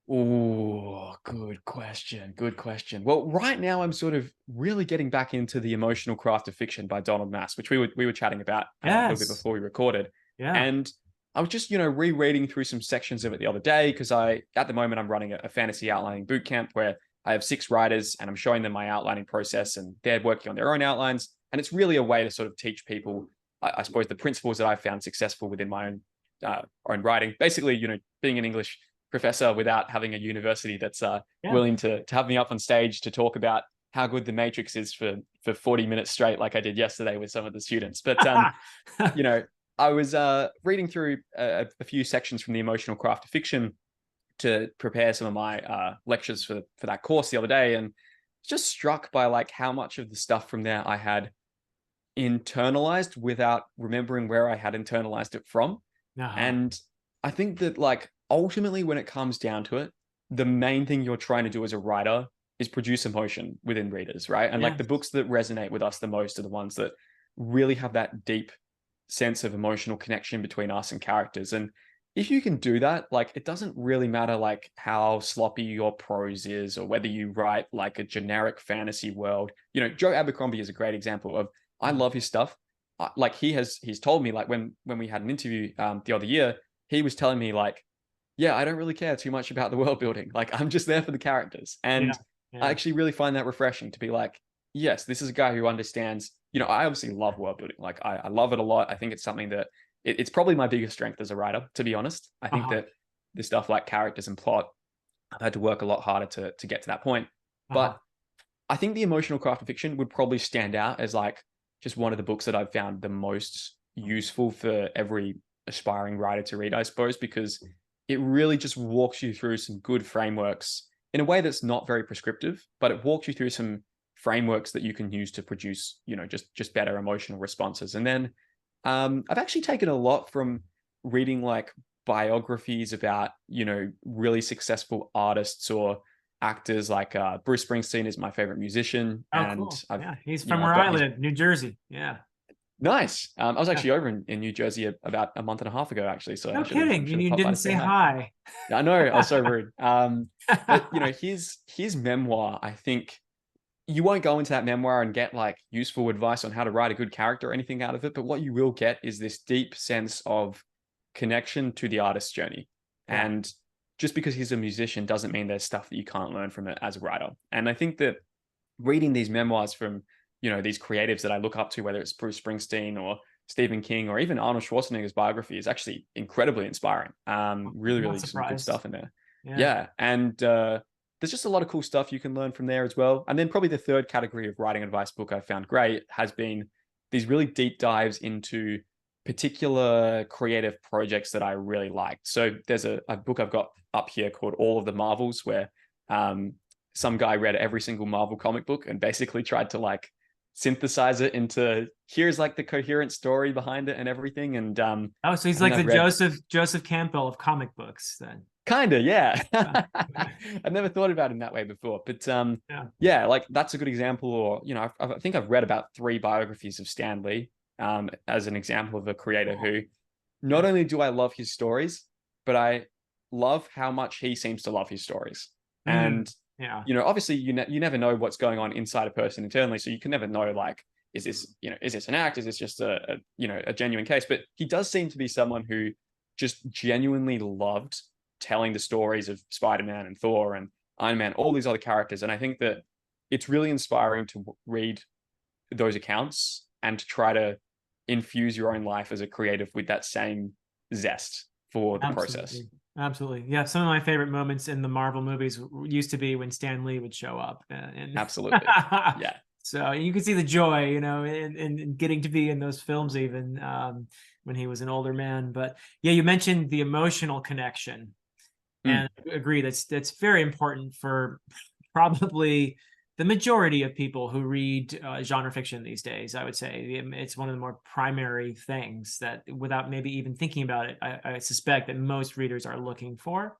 Oh, good question. Good question. Well, right now I'm sort of really getting back into The Emotional Craft of Fiction by Donald Mass, which we were chatting about a little bit Yes. before we recorded. Yeah. And I was just, rereading through some sections of it the other day because at the moment I'm running a fantasy outlining boot camp where I have 6 writers and I'm showing them my outlining process and they're working on their own outlines. And it's really a way to sort of teach people, I suppose, the principles that I've found successful within my own writing. Basically, being an English professor without having a university that's Yeah. willing to have me up on stage to talk about how good the Matrix is for 40 minutes straight, like I did yesterday with some of the students. But I was reading through a few sections from The Emotional Craft of Fiction to prepare some of my lectures for that course the other day, and just struck by like how much of the stuff from there I had internalized without remembering where I had internalized it from. Uh-huh. And I think that like ultimately when it comes down to it, the main thing you're trying to do as a writer is produce emotion within readers, right? And like the Yes. books that resonate with us the most are the ones that really have that deep sense of emotional connection between us and characters. And if you can do that, like it doesn't really matter like how sloppy your prose is or whether you write like a generic fantasy world. Joe Abercrombie is a great example of I love his stuff. Like he's told me like when we had an interview the other year, he was telling me like, yeah, I don't really care too much about the world building. Like I'm just there for the characters. Yeah. And I Yeah. actually really find that refreshing to be like, yes, this is a guy who understands, I obviously love world building. Like I love it a lot. I think it's something that it's probably my biggest strength as a writer, to be honest. I think Uh-huh. that the stuff like characters and plot, I've had to work a lot harder to get to that point. Uh-huh. But I think The Emotional Craft of Fiction would probably stand out as like just one of the books that I've found the most useful for every aspiring writer to read, I suppose, because it really just walks you through some good frameworks in a way that's not very prescriptive, but it walks you through some frameworks that you can use to produce, just better emotional responses. And then I've actually taken a lot from reading like biographies about, really successful artists or actors. Like Bruce Springsteen is my favorite musician, Oh, and cool. Yeah. He's you from know, where I've got I his live, New Jersey. Yeah. nice. I was Yeah. actually over in New Jersey about a month and a half ago, actually. So I No should have kidding. should And have you popped by didn't to say say hi. hi. I know I was so rude. But his memoir, I think you won't go into that memoir and get like useful advice on how to write a good character or anything out of it. But what you will get is this deep sense of connection to the artist's journey. Yeah. And just because he's a musician doesn't mean there's stuff that you can't learn from it as a writer. And I think that reading these memoirs from, these creatives that I look up to, whether it's Bruce Springsteen or Stephen King or even Arnold Schwarzenegger's biography, is actually incredibly inspiring. Really, I'm not really some good surprised. stuff in there. Yeah. Yeah. And there's just a lot of cool stuff you can learn from there as well. And then probably the third category of writing advice book I found great has been these really deep dives into particular creative projects that I really liked. So there's a book I've got up here called All of the Marvels, where some guy read every single Marvel comic book and basically tried to like synthesize it into here's like the coherent story behind it and everything. And Oh, so I he's think like the I've read Joseph Campbell of comic books then. kind of, yeah. Yeah. I've never thought about it in that way before, but Yeah. yeah, like that's a good example. Or I think I've read about 3 biographies of Stan Lee as an example of a creator Cool. who not Yeah. only do I love his stories, but I love how much he seems to love his stories. Mm. And Yeah. obviously you never know what's going on inside a person internally, so you can never know like is this an act? Is this just a genuine case? But he does seem to be someone who just genuinely loved telling the stories of Spider-Man and Thor and Iron Man, all these other characters. And I think that it's really inspiring to read those accounts and to try to infuse your own life as a creative with that same zest for the process. Absolutely. Absolutely. Yeah. Some of my favorite moments in the Marvel movies used to be when Stan Lee would show up. And Absolutely. Yeah. so you can see the joy, in getting to be in those films, even when he was an older man. But yeah, you mentioned the emotional connection. Mm, And I agree, that's very important for probably the majority of people who read genre fiction these days. I would say it's one of the more primary things that, without maybe even thinking about it, I suspect that most readers are looking for.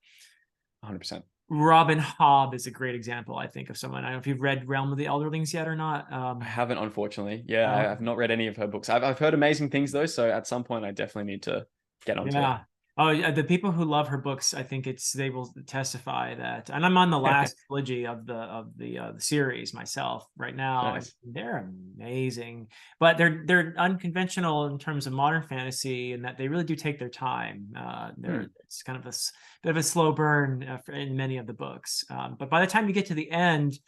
100%. Robin Hobb is a great example, I think, of someone. I don't know if you've read Realm of the Elderlings yet or not. I haven't, unfortunately. Yeah, Uh, I've not read any of her books. I've heard amazing things though, so at some point I definitely need to get onto Yeah. Oh, yeah, the people who love her books, I think they will testify that. And I'm on the it. last trilogy of the series myself right now, and Nice. they're amazing. But they're unconventional in terms of modern fantasy, in that they really do take their time. Hmm. It's kind of bit of a slow burn in many of the books. But by the time you get to the end,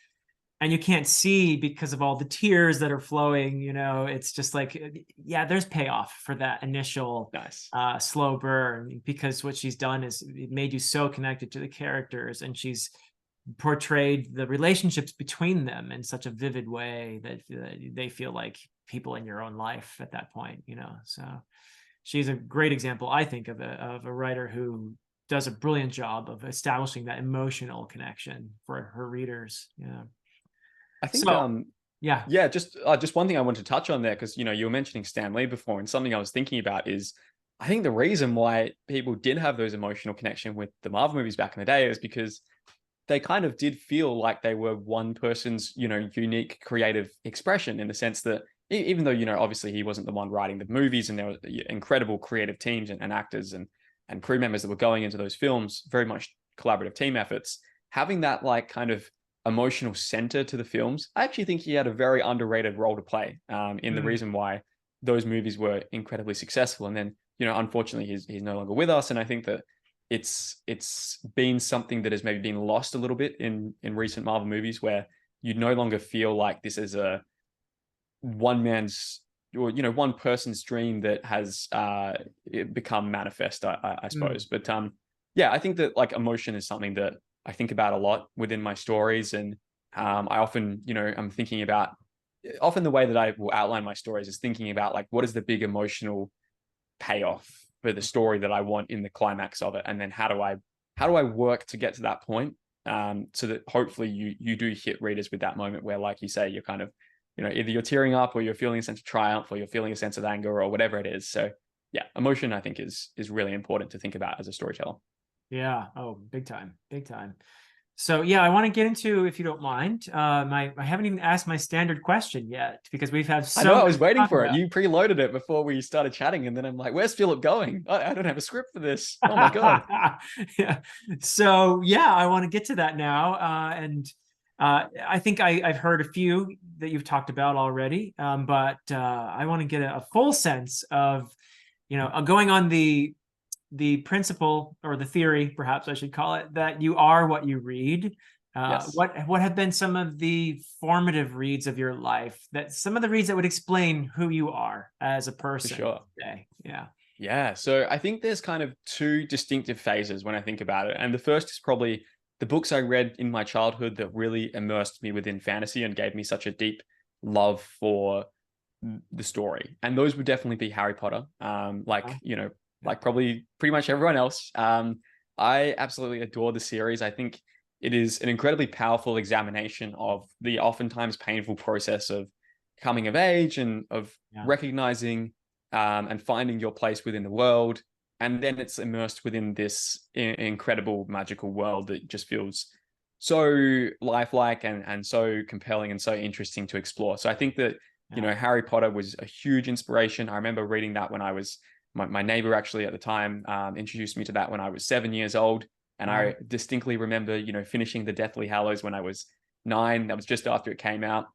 and you can't see because of all the tears that are flowing, it's just like, yeah, there's payoff for that initial Nice. slow burn, because what she's done is it made you so connected to the characters, and she's portrayed the relationships between them in such a vivid way that they feel like people in your own life at that point. So she's a great example, I think, of a writer who does a brilliant job of establishing that emotional connection for her readers. I think So yeah. yeah, just one thing I want to touch on there, because you were mentioning Stan Lee before, and something I was thinking about is I think the reason why people did have those emotional connection with the Marvel movies back in the day is because they kind of did feel like they were one person's, unique creative expression, in the sense that even though, obviously he wasn't the one writing the movies, and there were incredible creative teams and actors and crew members that were going into those films, very much collaborative team efforts, having that like kind of emotional center to the films, I actually think he had a very underrated role to play in the Mm. reason why those movies were incredibly successful. And then, unfortunately, he's no longer with us, and I think that it's been something that has maybe been lost a little bit in recent Marvel movies, where you no longer feel like this is a one man's, or one person's dream that has become manifest, I Mm. suppose. But yeah, I think that like emotion is something that I think about a lot within my stories, and I often, I'm thinking about, often the way that I will outline my stories is thinking about like, what is the big emotional payoff for the story that I want in the climax of it, and then how do I work to get to that point, so that hopefully you do hit readers with that moment where, like you say, you're kind of, either you're tearing up, or you're feeling a sense of triumph, or you're feeling a sense of anger, or whatever it is. So yeah, emotion, I think, is really important to think about as a storyteller. Yeah. Oh, big time, big time. So yeah, I want to get into, if you don't mind, I haven't even asked my standard question yet, because we've had I so know, I much was to waiting talk for it. about. You preloaded it before we started chatting, and then I'm like, "Where's Philip going? I don't have a script for this. Oh my god!" Yeah. So yeah, I want to get to that now, and I think I've heard a few that you've talked about already, but I want to get a full sense of, going on the principle, or the theory, perhaps I should call it, that you are what you read. Yes, What have been some of the formative reads of your life, that some of the reads that would explain who you are as a for person sure. today? Yeah. Yeah, so I think there's kind of two distinctive phases when I think about it. And the first is probably the books I read in my childhood that really immersed me within fantasy and gave me such a deep love for the story. And those would definitely be Harry Potter. Uh, Like probably pretty much everyone else. I absolutely adore the series. I think it is an incredibly powerful examination of the oftentimes painful process of coming of age, and of yeah. recognizing and finding your place within the world. And then it's immersed within this incredible magical world that just feels so lifelike, and so compelling and so interesting to explore. So I think that, Yeah. Harry Potter was a huge inspiration. I remember reading that when I was, my neighbor actually at the time introduced me to that when I was 7 years old. And Uh, I distinctly remember, finishing the Deathly Hallows when I was 9. That was just after it came out.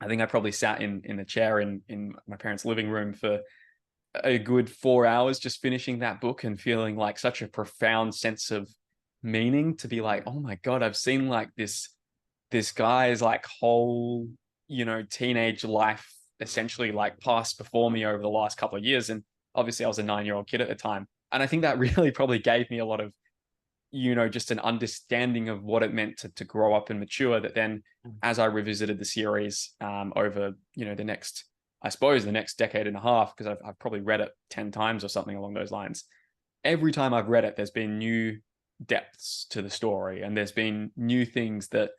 I think I probably sat in the chair in my parents' living room for a good 4 hours, just finishing that book and feeling like such a profound sense of meaning, to be like, oh my God, I've seen like this guy's like whole, teenage life essentially like passed before me over the last couple of years. And obviously I was a 9-year-old kid at the time. And I think that really probably gave me a lot of, just an understanding of what it meant to grow up and mature, that then as I revisited the series over, the next decade and a half, because I've probably read it 10 times or something along those lines. Every time I've read it, there's been new depths to the story, and there's been new things that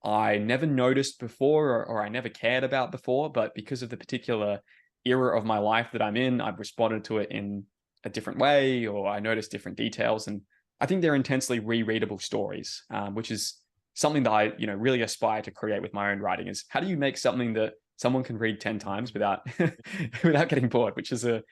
I never noticed before, or I never cared about before, but because of the particular era of my life that I'm in, I've responded to it in a different way, or I noticed different details. And I think they're intensely rereadable stories, which is something that I, really aspire to create with my own writing. Is how do you make something that someone can read 10 times without without getting bored, which is a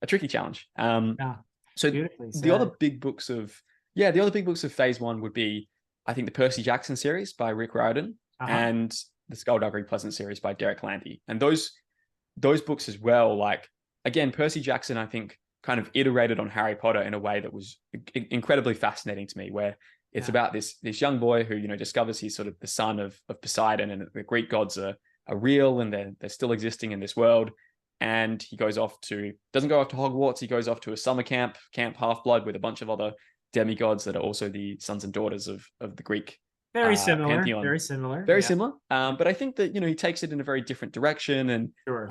tricky challenge. Yeah, So beautifully the other said. big books of the other big books of phase one would be, I think, the Percy Jackson series by Rick Riordan Uh-huh. and the Skullduggery Pleasant series by Derek Landy. And those books as well, like, again, Percy Jackson, I think, kind of iterated on Harry Potter in a way that was incredibly fascinating to me, where it's Yeah. about this young boy who, discovers he's sort of the son of Poseidon, and the Greek gods are real, and they're still existing in this world. And he doesn't go off to Hogwarts, he goes off to a summer camp, Camp Half-Blood, with a bunch of other demigods that are also the sons and daughters of the Greek Very similar. pantheon. Very similar. Very Yeah. similar. But I think that, he takes it in a very different direction. And Sure.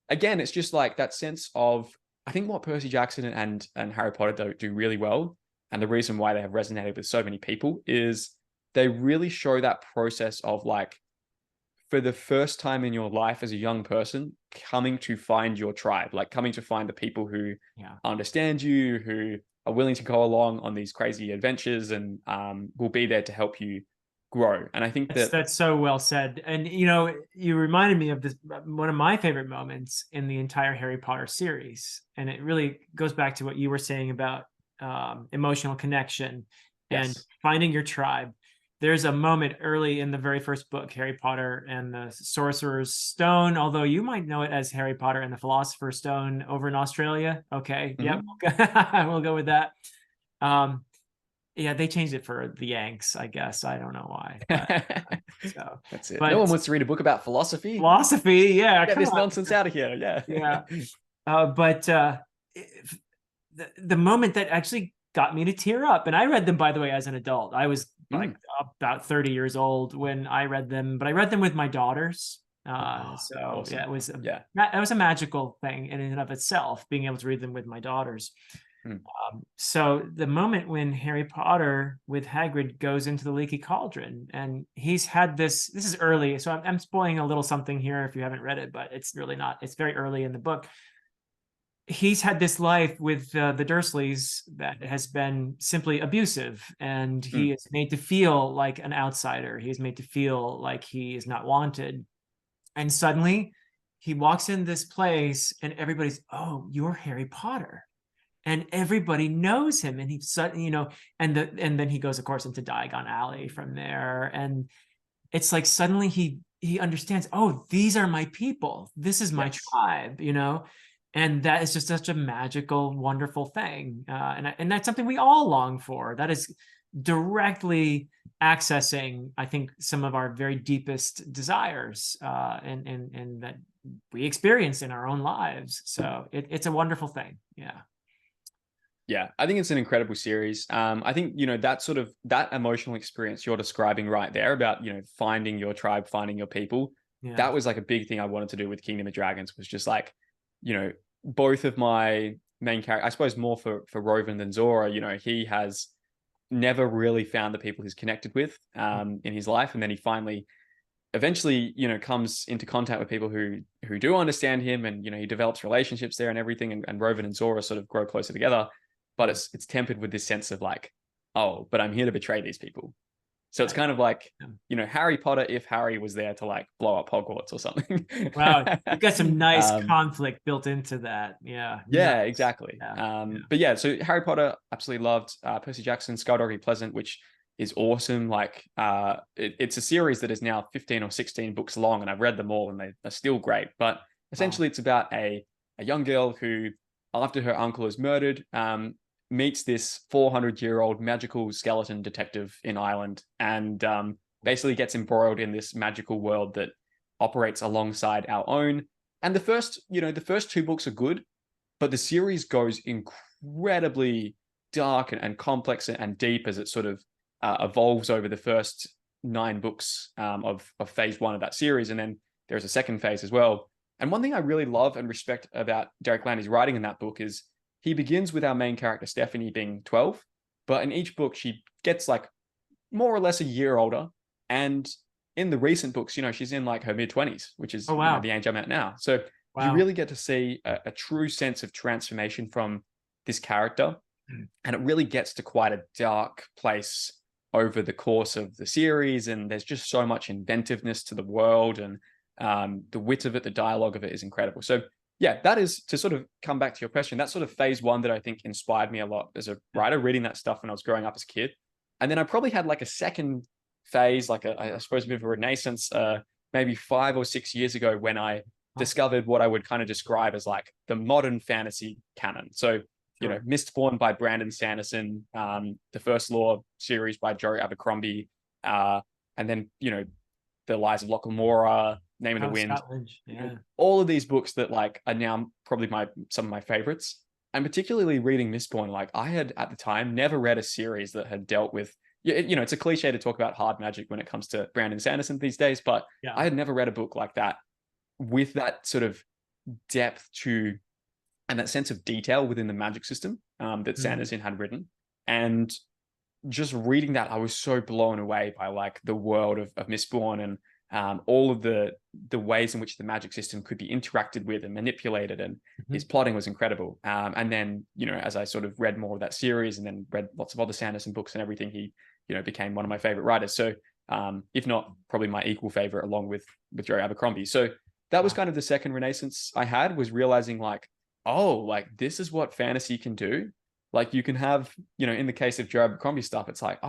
again, it's just like that sense of, I think what Percy Jackson and Harry Potter do really well, and the reason why they have resonated with so many people, is they really show that process of, like, for the first time in your life as a young person, coming to find your tribe, like coming to find the people who Yeah. understand you, who are willing to go along on these crazy adventures, and will be there to help you grow. And I think that That's so well said. And you reminded me of this, one of my favorite moments in the entire Harry Potter series. And it really goes back to what you were saying about emotional connection and yes, finding your tribe. There's a moment early in the very first book, Harry Potter and the Sorcerer's Stone, although you might know it as Harry Potter and the Philosopher's Stone over in Australia. Okay. Yep. We'll go with that. Um, yeah, they changed it for the Yanks, I guess. I don't know why, but so, that's it. No one but wants to read a book about philosophy. philosophy, yeah, Get come this on. nonsense out of here. Yeah. Yeah. But the moment that actually got me to tear up, and I read them, by the way, as an adult. I was like about 30 years old when I read them, but I read them with my daughters. So Awesome. yeah, it was Yeah. that was a magical thing in and of itself, being able to read them with my daughters. Mm. So the moment when Harry Potter with Hagrid goes into the leaky cauldron, and he's had this is early, so I'm spoiling a little something here if you haven't read it, but it's really not. It's very early in the book. He's had this life with the Dursleys that has been simply abusive, and he is made to feel like an outsider. He's made to feel like he is not wanted. And suddenly he walks in this place and everybody's, oh, you're Harry Potter. And everybody knows him. And he's, and then he goes, of course, into Diagon Alley from there. And it's like suddenly he understands, oh, these are my people. This is my Yes. tribe, and that is just such a magical, wonderful thing. And that's something we all long for. That is directly accessing, I think, some of our very deepest desires, and that we experience in our own lives. So it's a wonderful thing. Yeah. Yeah, I think it's an incredible series. I think, that emotional experience you're describing right there about, finding your tribe, finding your people. Yeah. That was like a big thing I wanted to do with Kingdom of Dragons, was just like, both of my main characters, I suppose more for Rovan than Zora, he has never really found the people he's connected with in his life. And then he finally eventually, comes into contact with people who do understand him, and, he develops relationships there and everything. And Rovan and Zora sort of grow closer together. But it's tempered with this sense of like, oh, but I'm here to betray these people. So it's kind of like, Harry Potter if Harry was there to like blow up Hogwarts or something. Wow, you've got some nice conflict built into that. Yeah. Yeah, Nice. exactly. Yeah. But yeah, so Harry Potter, absolutely loved. Percy Jackson, Skullduggery Pleasant, which is awesome. Like, it's a series that is now 15 or 16 books long, and I've read them all, and they're still great. But essentially, It's about a young girl who, after her uncle is murdered, meets this 400-year-old magical skeleton detective in Ireland, and basically gets embroiled in this magical world that operates alongside our own. And the first two books are good, but the series goes incredibly dark and complex and deep as it sort of evolves over the first 9 books of phase 1 of that series. And then there's a second phase as well. And one thing I really love and respect about Derek Landy's writing in that book is he begins with our main character, Stephanie, being 12, But in each book, she gets like more or less a year older. And in the recent books, you know, she's in like her mid-20s, which is, Oh, you know, wow. the age I'm at now. So you Wow. really get to see a true sense of transformation from this character. And it really gets to quite a dark place over the course of the series. And there's just so much inventiveness to the world, and the wit of it, the dialogue of it is incredible. So yeah, that is, to sort of come back to your question, that's sort of phase one that I think inspired me a lot as a writer, reading that stuff when I was growing up as a kid. And then I probably had like a second phase, like I suppose a bit of a renaissance, maybe 5 or 6 years ago, when I discovered what I would kind of describe as like the modern fantasy canon. So, you know, Mistborn by Brandon Sanderson, the First Law series by Joe Abercrombie, and then, you know, The Lies of Locke Lamora, Name of the Oh, Wind, Scott Lynch. you know, Yeah. all of these books that like are now probably some of my favorites. And particularly reading Mistborn, like I had at the time never read a series that had dealt with, you know, it's a cliche to talk about hard magic when it comes to Brandon Sanderson these days, but Yeah. I had never read a book like that with that sort of depth to, and that sense of detail within the magic system that Sanderson had written. And just reading that, I was so blown away by like the world of Mistborn, and all of the ways in which the magic system could be interacted with and manipulated, and his plotting was incredible. And then, you know, as I sort of read more of that series and then read lots of other Sanderson books and everything, he, you know, became one of my favorite writers. So if not probably my equal favorite, along with Joe Abercrombie. So that was kind of the second renaissance I had, was realizing like, oh, like this is what fantasy can do. Like you can have, you know, in the case of Joe Abercrombie stuff, it's like,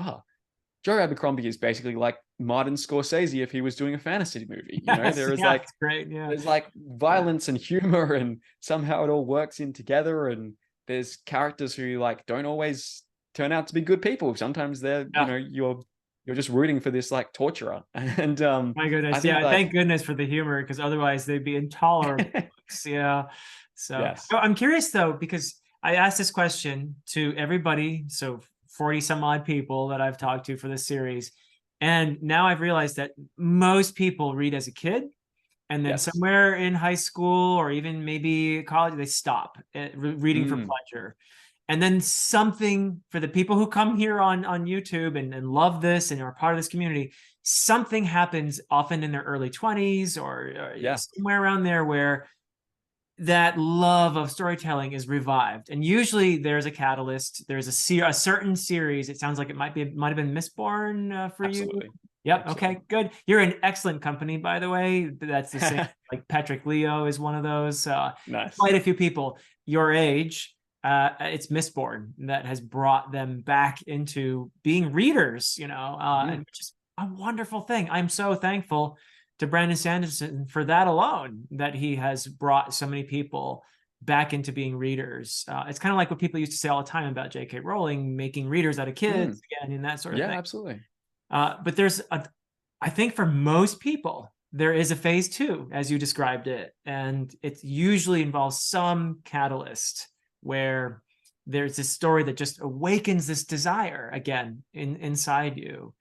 Joe Abercrombie is basically like Martin Scorsese if he was doing a fantasy movie. You know, there is like, it's great. Yeah. there's like violence and humor, and somehow it all works in together. And there's characters who like don't always turn out to be good people. Sometimes they're, you know, you're just rooting for this like torturer. And My goodness. I think Yeah. like, Thank goodness for the humor, because otherwise they'd be intolerable books. Yeah. So yes, I'm curious though, because I asked this question to everybody. So 40 some odd people that I've talked to for this series. And now I've realized that most people read as a kid, and then yes, somewhere in high school or even maybe college, they stop reading for pleasure. And then something, for the people who come here on YouTube and love this and are part of this community, something happens often in their early 20s or somewhere around there, where that love of storytelling is revived. And usually there's a catalyst. There's a certain series. It sounds like it might have been Mistborn for absolutely. you. Yep. Absolutely. Okay, good. You're in excellent company, by the way. That's the same. Like Patrick Leo is one of those. Nice. Quite a few people your age. It's Mistborn that has brought them back into being readers, you know, and which is a wonderful thing. I'm so thankful to Brandon Sanderson for that alone, that he has brought so many people back into being readers. It's kind of like what people used to say all the time about J.K. Rowling making readers out of kids again, and that sort of thing. Yeah, absolutely. But I think for most people, there is a phase two, as you described it, and it usually involves some catalyst where there's this story that just awakens this desire again inside you.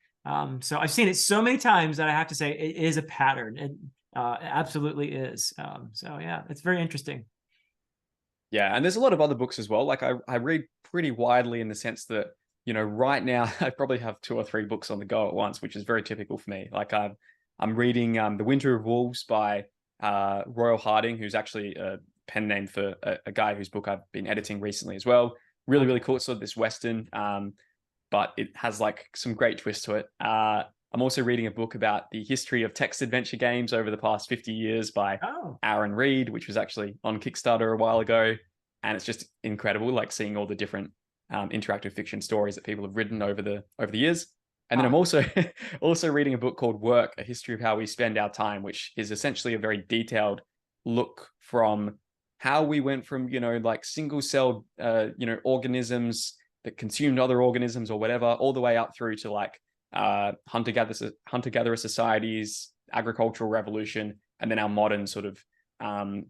So I've seen it so many times that I have to say it is a pattern. It absolutely is. So yeah, it's very interesting. Yeah, and there's a lot of other books as well. Like I read pretty widely, in the sense that, you know, right now I probably have 2 or 3 books on the go at once, which is very typical for me. Like I'm reading The Winter of Wolves by Royal Harding, who's actually a pen name for a guy whose book I've been editing recently as well. Really, really cool. It's sort of this Western, but it has like some great twists to it. I'm also reading a book about the history of text adventure games over the past 50 years by Aaron Reed, which was actually on Kickstarter a while ago. And it's just incredible, like seeing all the different interactive fiction stories that people have written over the years. And then I'm also also reading a book called Work, A History of How We Spend Our Time, which is essentially a very detailed look from how we went from, you know, like single-celled, you know, organisms that consumed other organisms or whatever, all the way up through to like hunter-gatherer societies, agricultural revolution, and then our modern sort of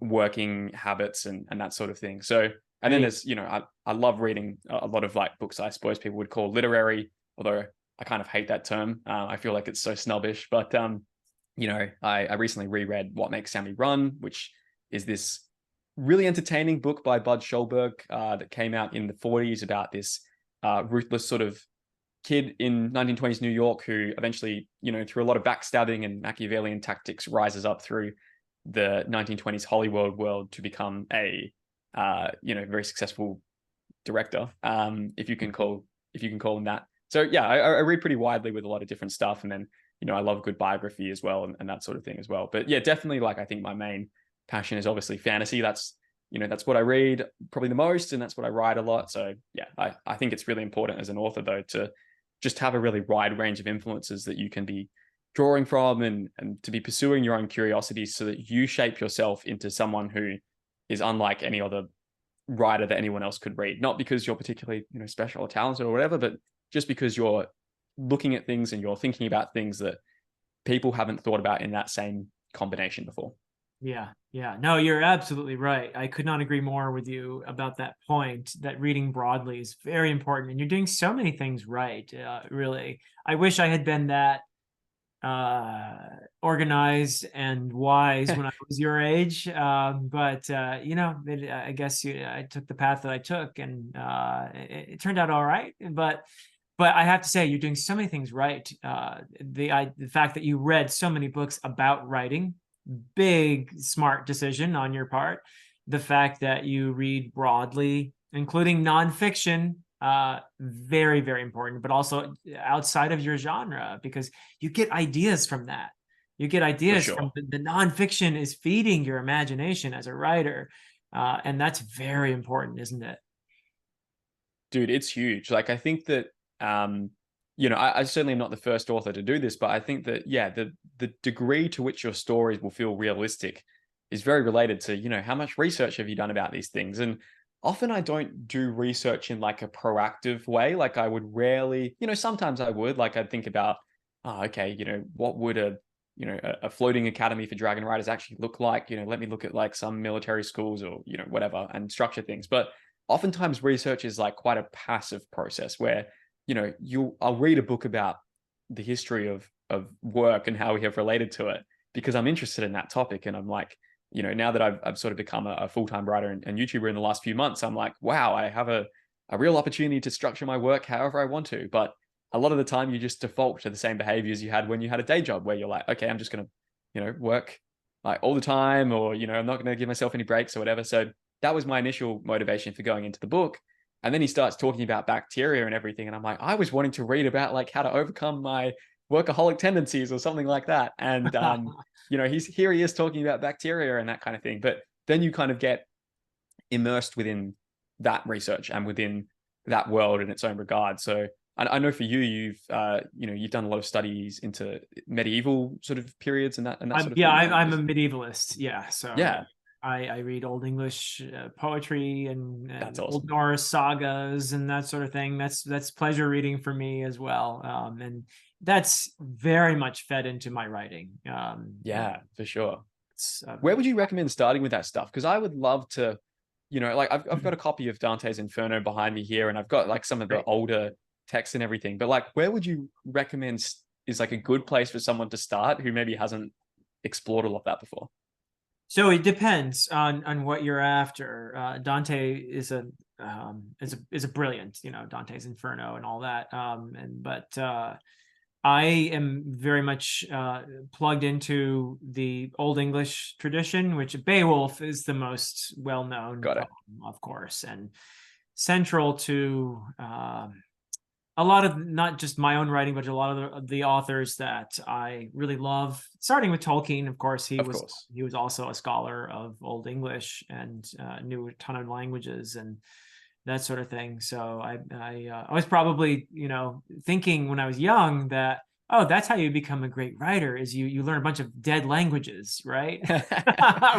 working habits and that sort of thing. So, and then there's, you know, I love reading a lot of like books I suppose people would call literary, although I kind of hate that term. I feel like it's so snobbish, but you know, I recently reread What Makes Sammy Run, which is this really entertaining book by Bud Schulberg that came out in the 40s about this ruthless sort of kid in 1920s New York who eventually, through a lot of backstabbing and Machiavellian tactics, rises up through the 1920s Hollywood world to become a, very successful director, if you can call him that. So yeah, I read pretty widely with a lot of different stuff, and then I love good biography as well, and that sort of thing as well. But yeah, definitely, like, I think my main passion is obviously fantasy. That's what I read probably the most, and that's what I write a lot. So yeah, I think it's really important as an author though to just have a really wide range of influences that you can be drawing from, and to be pursuing your own curiosities so that you shape yourself into someone who is unlike any other writer that anyone else could read. Not because you're particularly special or talented or whatever, but just because you're looking at things and you're thinking about things that people haven't thought about in that same combination before. Yeah, yeah. No, you're absolutely right. I could not agree more with you about that point, that reading broadly is very important. And you're doing so many things right, really. I wish I had been that organized and wise when I was your age. But I guess I took the path that I took, and it turned out all right. But I have to say, you're doing so many things right. The fact that you read so many books about writing, big smart decision on your part. The fact that you read broadly, including nonfiction, very, very important, but also outside of your genre, because you get ideas from that. You get ideas sure. from the nonfiction is feeding your imagination as a writer. And that's very important, isn't it? Dude, it's huge. Like, I think that, I certainly am not the first author to do this, but I think that, yeah, the degree to which your stories will feel realistic is very related to, how much research have you done about these things? And often I don't do research in like a proactive way. Like, I would rarely, sometimes I would, like, I'd think about, oh, okay, what would a floating academy for dragon riders actually look like? Let me look at like some military schools or, whatever, and structure things. But oftentimes research is like quite a passive process where, I'll read a book about the history of work and how we have related to it because I'm interested in that topic. And I'm like, now that I've sort of become a full-time writer and YouTuber in the last few months, I'm like, wow, I have a real opportunity to structure my work however I want to. But a lot of the time you just default to the same behaviors you had when you had a day job where you're like, okay, I'm just going to, work like all the time, or, I'm not going to give myself any breaks or whatever. So that was my initial motivation for going into the book. And then he starts talking about bacteria and everything. And I'm like, I was wanting to read about like how to overcome my workaholic tendencies or something like that. And, he is talking about bacteria and that kind of thing. But then you kind of get immersed within that research and within that world in its own regard. So I know for you, you've done a lot of studies into medieval sort of periods and that sort of thing. I'm a medievalist. Yeah. So Yeah, I read Old English poetry that's and Old awesome. Norse sagas and that sort of thing. That's pleasure reading for me as well. And that's very much fed into my writing. Yeah, for sure. It's, Where would you recommend starting with that stuff? Because I would love to, like I've got a copy of Dante's Inferno behind me here, and I've got like some of the great. older texts and everything. But like, where would you recommend is like a good place for someone to start who maybe hasn't explored all of that before? So it depends on what you're after. Dante is a brilliant, Dante's Inferno and all that. But I am very much plugged into the Old English tradition, which Beowulf is the most well-known Got poem, it. of course, and central to a lot of not just my own writing, but a lot of the authors that I really love. Starting with Tolkien, of course, he Of was course. also a scholar of Old English and knew a ton of languages and that sort of thing. So I was probably thinking when I was young that, oh, that's how you become a great writer, is you learn a bunch of dead languages, right?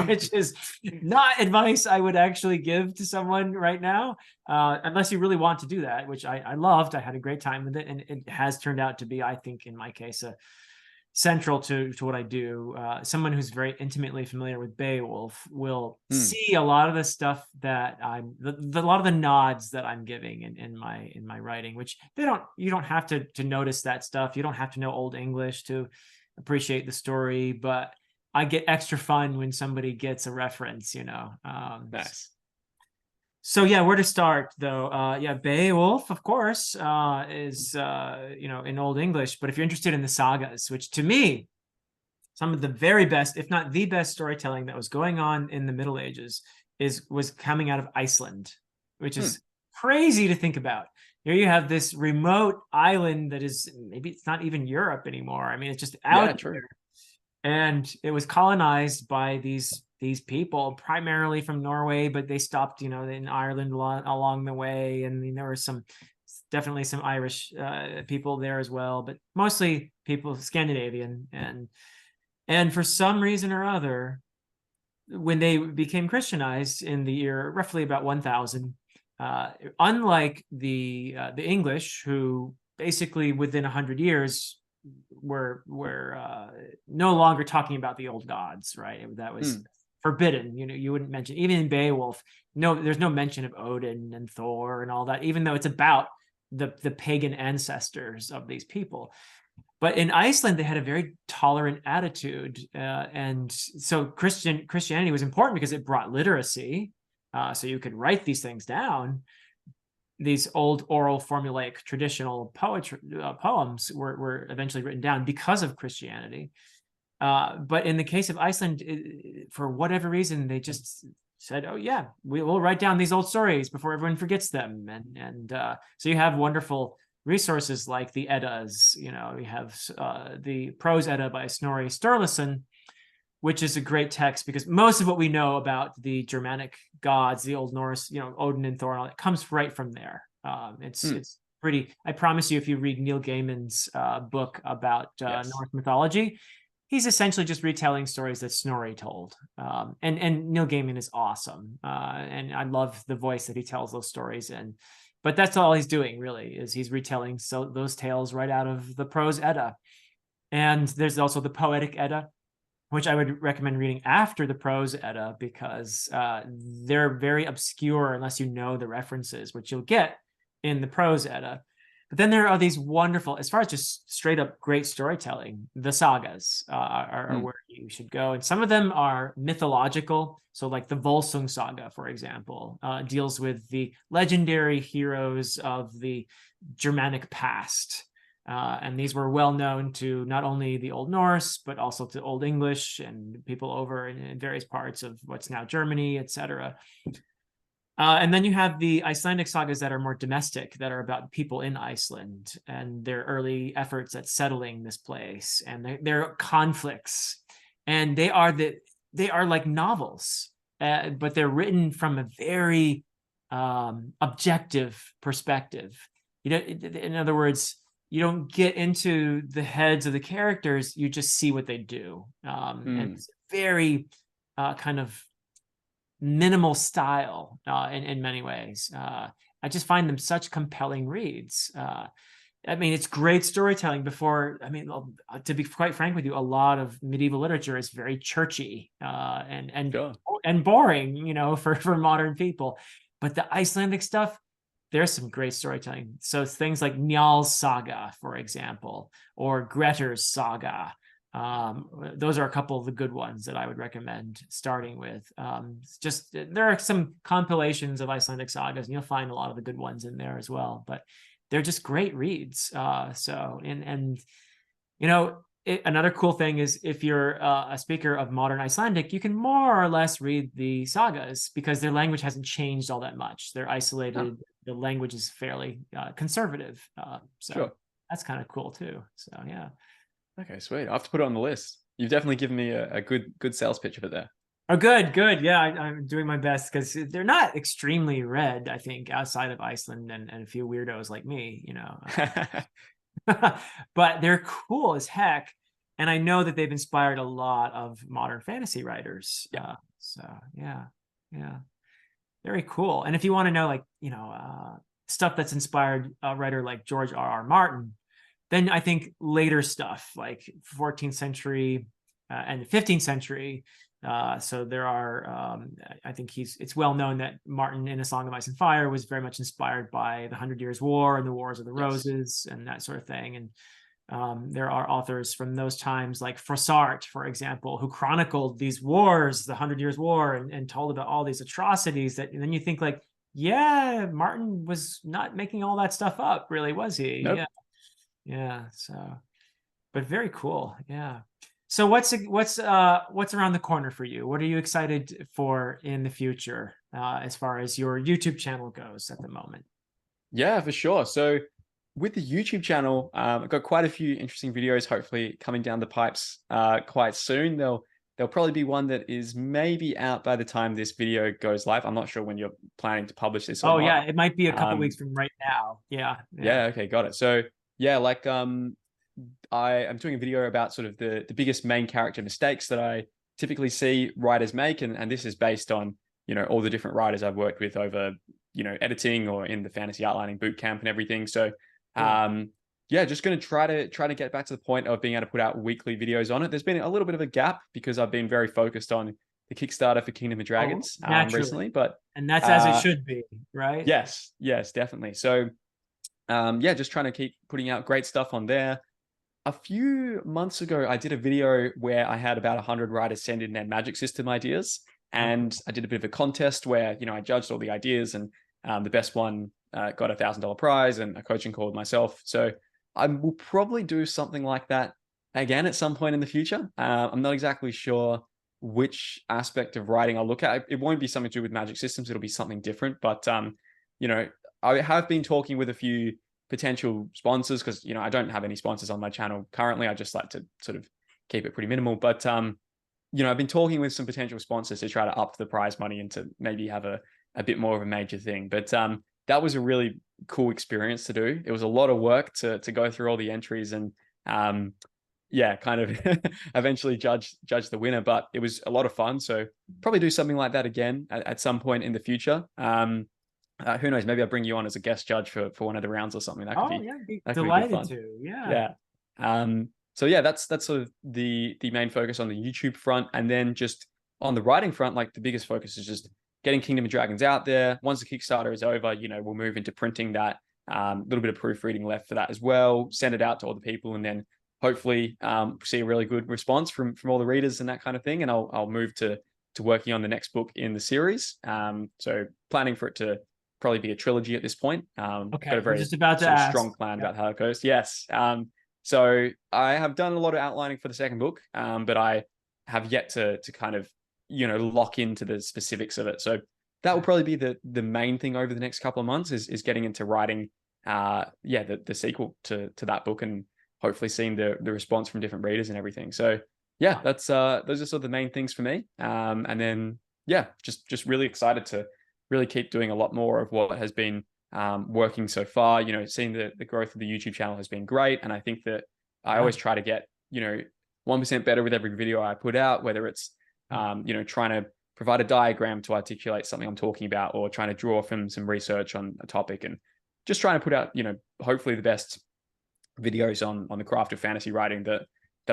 Which is not advice I would actually give to someone right now, unless you really want to do that, which I loved. I had a great time with it, and it has turned out to be, I think, in my case, a central to what I do. Someone who's very intimately familiar with Beowulf will Hmm, see a lot of the stuff that a lot of the nods that I'm giving in my writing, which you don't have to notice that stuff. You don't have to know Old English to appreciate the story, but I get extra fun when somebody gets a reference, nice. So yeah, where to start though? Yeah, Beowulf, of course, is in Old English. But if you're interested in the sagas, which to me, some of the very best, if not the best storytelling that was going on in the Middle Ages, was coming out of Iceland, which Hmm. is crazy to think about. Here you have this remote island that is, maybe it's not even Europe anymore. I mean, it's just out Yeah, true. there, and it was colonized by these people primarily from Norway, but they stopped, in Ireland along the way, and there were definitely some Irish people there as well, but mostly people Scandinavian, and for some reason or other, when they became Christianized in the year roughly about 1000, unlike the English, who basically within 100 years were no longer talking about the old gods, right? That was Hmm. forbidden. You wouldn't mention, even in Beowulf. No, there's no mention of Odin and Thor and all that, even though it's about the pagan ancestors of these people. But in Iceland, they had a very tolerant attitude, and so Christianity was important because it brought literacy, so you could write these things down. These old oral formulaic traditional poetry poems were eventually written down because of Christianity. But in the case of Iceland, for whatever reason, they just said, "Oh yeah, we will write down these old stories before everyone forgets them." And so you have wonderful resources like the Eddas. We have the Prose Edda by Snorri Sturluson, which is a great text because most of what we know about the Germanic gods, the Old Norse, Odin and Thor, and all that comes right from there. It's Hmm. it's pretty. I promise you, if you read Neil Gaiman's book about Yes. Norse mythology, he's essentially just retelling stories that Snorri told. And Neil Gaiman is awesome, and I love the voice that he tells those stories in. But that's all he's doing, really, is he's retelling those tales right out of the Prose Edda. And there's also the Poetic Edda, which I would recommend reading after the Prose Edda, because they're very obscure unless you know the references, which you'll get in the Prose Edda. But then there are these wonderful, as far as just straight up great storytelling, the sagas are Hmm. where you should go. And some of them are mythological. So, like the Volsung saga, for example, deals with the legendary heroes of the Germanic past. And these were well known to not only the Old Norse, but also to Old English and people over in various parts of what's now Germany, etc. And then you have the Icelandic sagas that are more domestic, that are about people in Iceland and their early efforts at settling this place and their conflicts. And they are like novels, but they're written from a very objective perspective. In other words, you don't get into the heads of the characters; you just see what they do, and Hmm. it's very kind of minimal style in many ways. I just find them such compelling reads. I mean, it's great storytelling. To be quite frank with you, a lot of medieval literature is very churchy Sure. and boring, for modern people. But the Icelandic stuff, there's some great storytelling. So things like Njal's saga, for example, or Grettir's saga. Those are a couple of the good ones that I would recommend starting with. Just there are some compilations of Icelandic sagas, and you'll find a lot of the good ones in there as well. But they're just great reads. Another cool thing is, if you're a speaker of modern Icelandic, you can more or less read the sagas because their language hasn't changed all that much. They're Oh, isolated. The language is fairly conservative. So sure. that's kind of cool too. So yeah. Okay, sweet. I have to put it on the list. You've definitely given me a good sales pitch of it there. Oh, good, good. Yeah, I'm doing my best because they're not extremely read, I think, outside of Iceland and a few weirdos like me. But they're cool as heck. And I know that they've inspired a lot of modern fantasy writers. Yeah. So yeah, yeah, very cool. And if you want to know, like, stuff that's inspired a writer like George R. R. Martin, then I think later stuff like 14th century and the 15th century. So there are, I think it's well known that Martin in A Song of Ice and Fire was very much inspired by the Hundred Years' War and the Wars of the Yes. Roses and that sort of thing. And there are authors from those times like Froissart, for example, who chronicled these wars, the Hundred Years' War, and told about all these atrocities and then you think like, Yeah, Martin was not making all that stuff up, really, was he? Nope. Yeah, yeah. So, but very cool. Yeah. So what's around the corner for you? What are you excited for in the future, as far as your YouTube channel goes at the moment? Yeah, for sure. So with the YouTube channel, I've got quite a few interesting videos hopefully coming down the pipes quite soon. There'll probably be one that is maybe out by the time this video goes live. I'm not sure when you're planning to publish this or Oh not. yeah, it might be a couple weeks Um, from right now. Yeah, yeah. yeah, okay, got it. So yeah, like I'm doing a video about sort of the biggest main character mistakes that I typically see writers make, and this is based on, you know, all the different writers I've worked with over, you know, editing or in the fantasy outlining boot camp and everything. So Cool. yeah, just going to try to get back to the point of being able to put out weekly videos on it. There's been a little bit of a gap because I've been very focused on the Kickstarter for Kingdom of Oh, Dragons naturally. recently, but And that's as it uh should be, right? yes, definitely. So yeah, just trying to keep putting out great stuff on there. A few months ago, I did a video where I had about 100 writers send in their magic system ideas. Oh, And I did a bit of a contest where, you know, I judged all the ideas, and the best one got $1,000 prize and a coaching call with myself. So I will probably do something like that again at some point in the future. I'm not exactly sure which aspect of writing I'll look at. It won't be something to do with magic systems. It'll be something different. But, you know, I have been talking with a few potential sponsors because, you know, I don't have any sponsors on my channel currently. I just like to sort of keep it pretty minimal. But you know, I've been talking with some potential sponsors to try to up the prize money and to maybe have a bit more of a major thing. But that was a really cool experience to do. It was a lot of work to go through all the entries and yeah, kind of eventually judge the winner. But it was a lot of fun. So probably do something like that again at some point in the future. Who knows? Maybe I'll bring you on as a guest judge for one of the rounds or something. oh yeah, be That could be good delighted fun. to. Yeah. Yeah. So yeah, that's sort of the main focus on the YouTube front, and then just on the writing front, like the biggest focus is just getting Kingdom of Dragons out there. Once the Kickstarter is over, you know, we'll move into printing that. A little bit of proofreading left for that as well. Send it out to all the people, and then hopefully see a really good response from all the readers and that kind of thing. And I'll move to working on the next book in the series. So planning for it to probably be a trilogy at this point. Got a Okay, we're very just about to sort of ask. strong plan Yeah. about how it goes. Yes. So I have done a lot of outlining for the second book, but I have yet to kind of, you know, lock into the specifics of it. So that will probably be the main thing over the next couple of months is getting into writing yeah, the sequel to that book, and hopefully seeing the response from different readers and everything. So yeah, that's those are sort of the main things for me. And then yeah, just really excited to really keep doing a lot more of what has been working so far. You know, seeing the growth of the YouTube channel has been great, and I think that I Yeah. always try to get, you know, 1% better with every video I put out, whether it's you know, trying to provide a diagram to articulate something I'm talking about, or trying to draw from some research on a topic, and just trying to put out, you know, hopefully the best videos on the craft of fantasy writing that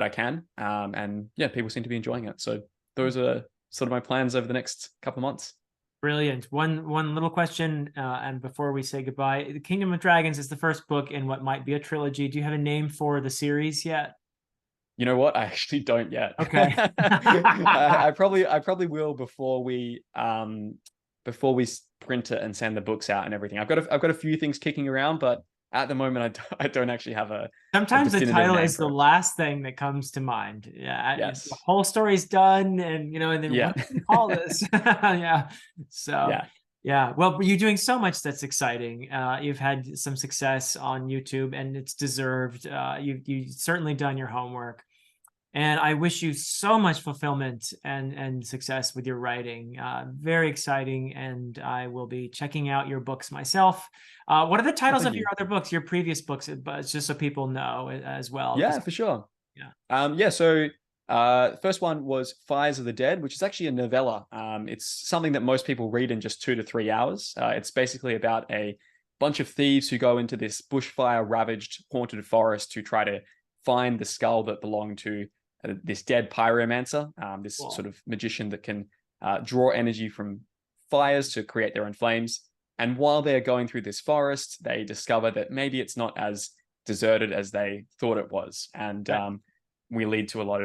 I can. And yeah, people seem to be enjoying it. So those are sort of my plans over the next couple of months. Brilliant. One little question, and before we say goodbye, The Kingdom of Dragons is the first book in what might be a trilogy. Do you have a name for the series yet? You know what? I actually don't yet. Okay. I probably will before we print it and send the books out and everything. I've got a few things kicking around, but at the moment I don't actually have a Sometimes the definitive title name is for the it. last thing that comes to mind. Yeah, the Yes. whole story's done, and and then Yeah. what do we call this? Yeah. So Yeah. yeah, well, you're doing so much that's exciting. You've had some success on YouTube, and it's deserved. You've certainly done your homework. And I wish you so much fulfillment and success with your writing. Very exciting, and I will be checking out your books myself. What are the Oh, titles thank of your you. other books, your previous books, but it's just so people know as well? Yeah, for sure. Yeah. Yeah, so first one was Fires of the Dead, which is actually a novella. It's something that most people read in just 2 to 3 hours. It's basically about a bunch of thieves who go into this bushfire ravaged haunted forest to try to find the skull that belonged to this dead pyromancer, this Cool. sort of magician that can draw energy from fires to create their own flames. And while they're going through this forest, they discover that maybe it's not as deserted as they thought it was. And Okay. we lead to a lot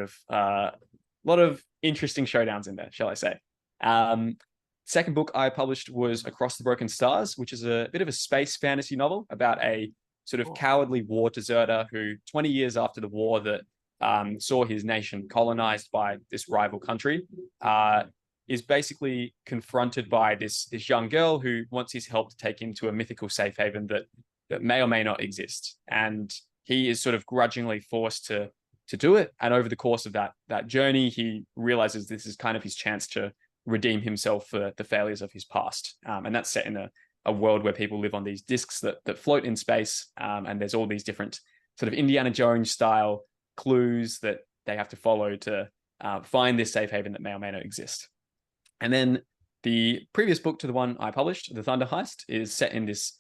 of interesting showdowns in there, shall I say. Um, Second book I published was Across the Broken Stars, which is a bit of a space fantasy novel about a sort of cowardly war deserter who 20 years after the war that saw his nation colonized by this rival country, is basically confronted by this young girl who wants his help to take him to a mythical safe haven that may or may not exist. And he is sort of grudgingly forced to do it. And over the course of that journey, he realizes this is kind of his chance to redeem himself for the failures of his past. And that's set in a world where people live on these discs that float in space. And there's all these different sort of Indiana Jones style clues that they have to follow to find this safe haven that may or may not exist. And then the previous book to the one I published, The Thunder Heist, is set in this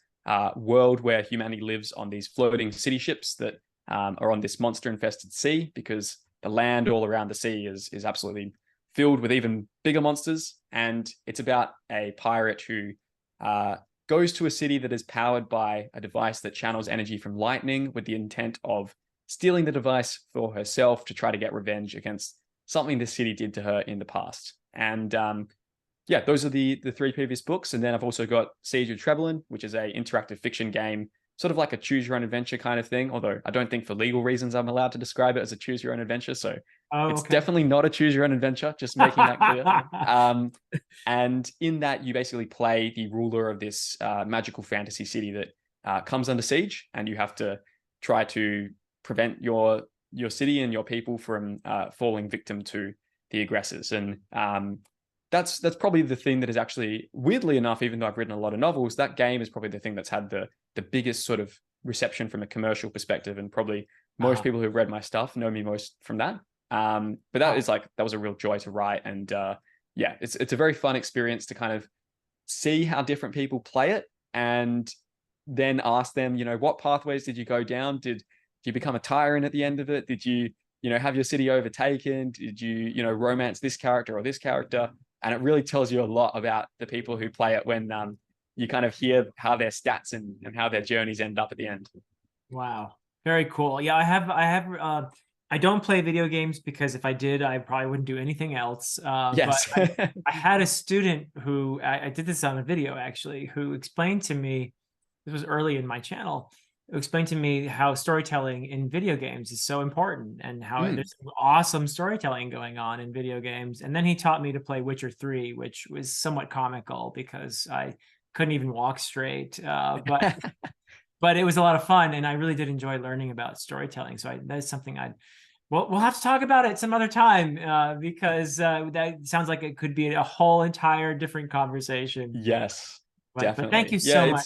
world where humanity lives on these floating city ships that are on this monster-infested sea, because the land all around the sea is absolutely filled with even bigger monsters. And it's about a pirate who goes to a city that is powered by a device that channels energy from lightning with the intent of stealing the device for herself to try to get revenge against something the city did to her in the past. And yeah, those are the three previous books. And then I've also got Siege of Trebelin, which is a interactive fiction game, sort of like a choose your own adventure kind of thing. Although I don't think for legal reasons I'm allowed to describe it as a choose your own adventure. So it's definitely not a choose your own adventure, just making that clear. And in that, you basically play the ruler of this magical fantasy city that comes under siege, and you have to try to prevent your city and your people from falling victim to the aggressors. And that's probably the thing that is actually, weirdly enough, even though I've written a lot of novels, that game is probably the thing that's had the biggest sort of reception from a commercial perspective. And probably most people who've read my stuff know me most from that. But that is like, that was a real joy to write. And yeah, it's a very fun experience to kind of see how different people play it, and then ask them, what pathways did you go down? Did you become a tyrant at the end of it? Did you have your city overtaken? Did you romance this character or this character? And it really tells you a lot about the people who play it when you kind of hear how their stats and how their journeys end up at the end. Wow. Very cool. Yeah, I don't play video games because if I did, I probably wouldn't do anything else. Yes. But I had a student who, I did this on a video actually, who explained to me, this was early in my channel, who explained to me how storytelling in video games is so important and how there's awesome storytelling going on in video games. And then he taught me to play Witcher 3, which was somewhat comical because I couldn't even walk straight. But it was a lot of fun, and I really did enjoy learning about storytelling. So that's something we'll have to talk about it some other time because that sounds like it could be a whole entire different conversation. Yes, definitely. But thank you so much.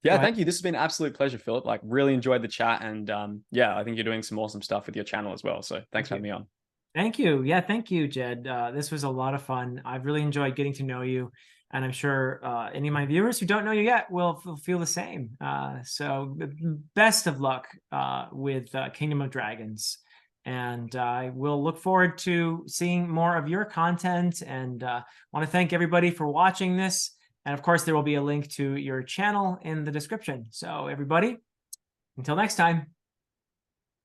Yeah, thank you. This has been an absolute pleasure, Philip. Like, really enjoyed the chat. And yeah, I think you're doing some awesome stuff with your channel as well. So thanks for having me on. Thank you. Yeah, thank you, Jed. This was a lot of fun. I've really enjoyed getting to know you. And I'm sure any of my viewers who don't know you yet will feel the same. So best of luck with Kingdom of Dragons. And I will look forward to seeing more of your content. And want to thank everybody for watching this. And of course, there will be a link to your channel in the description. So everybody, until next time.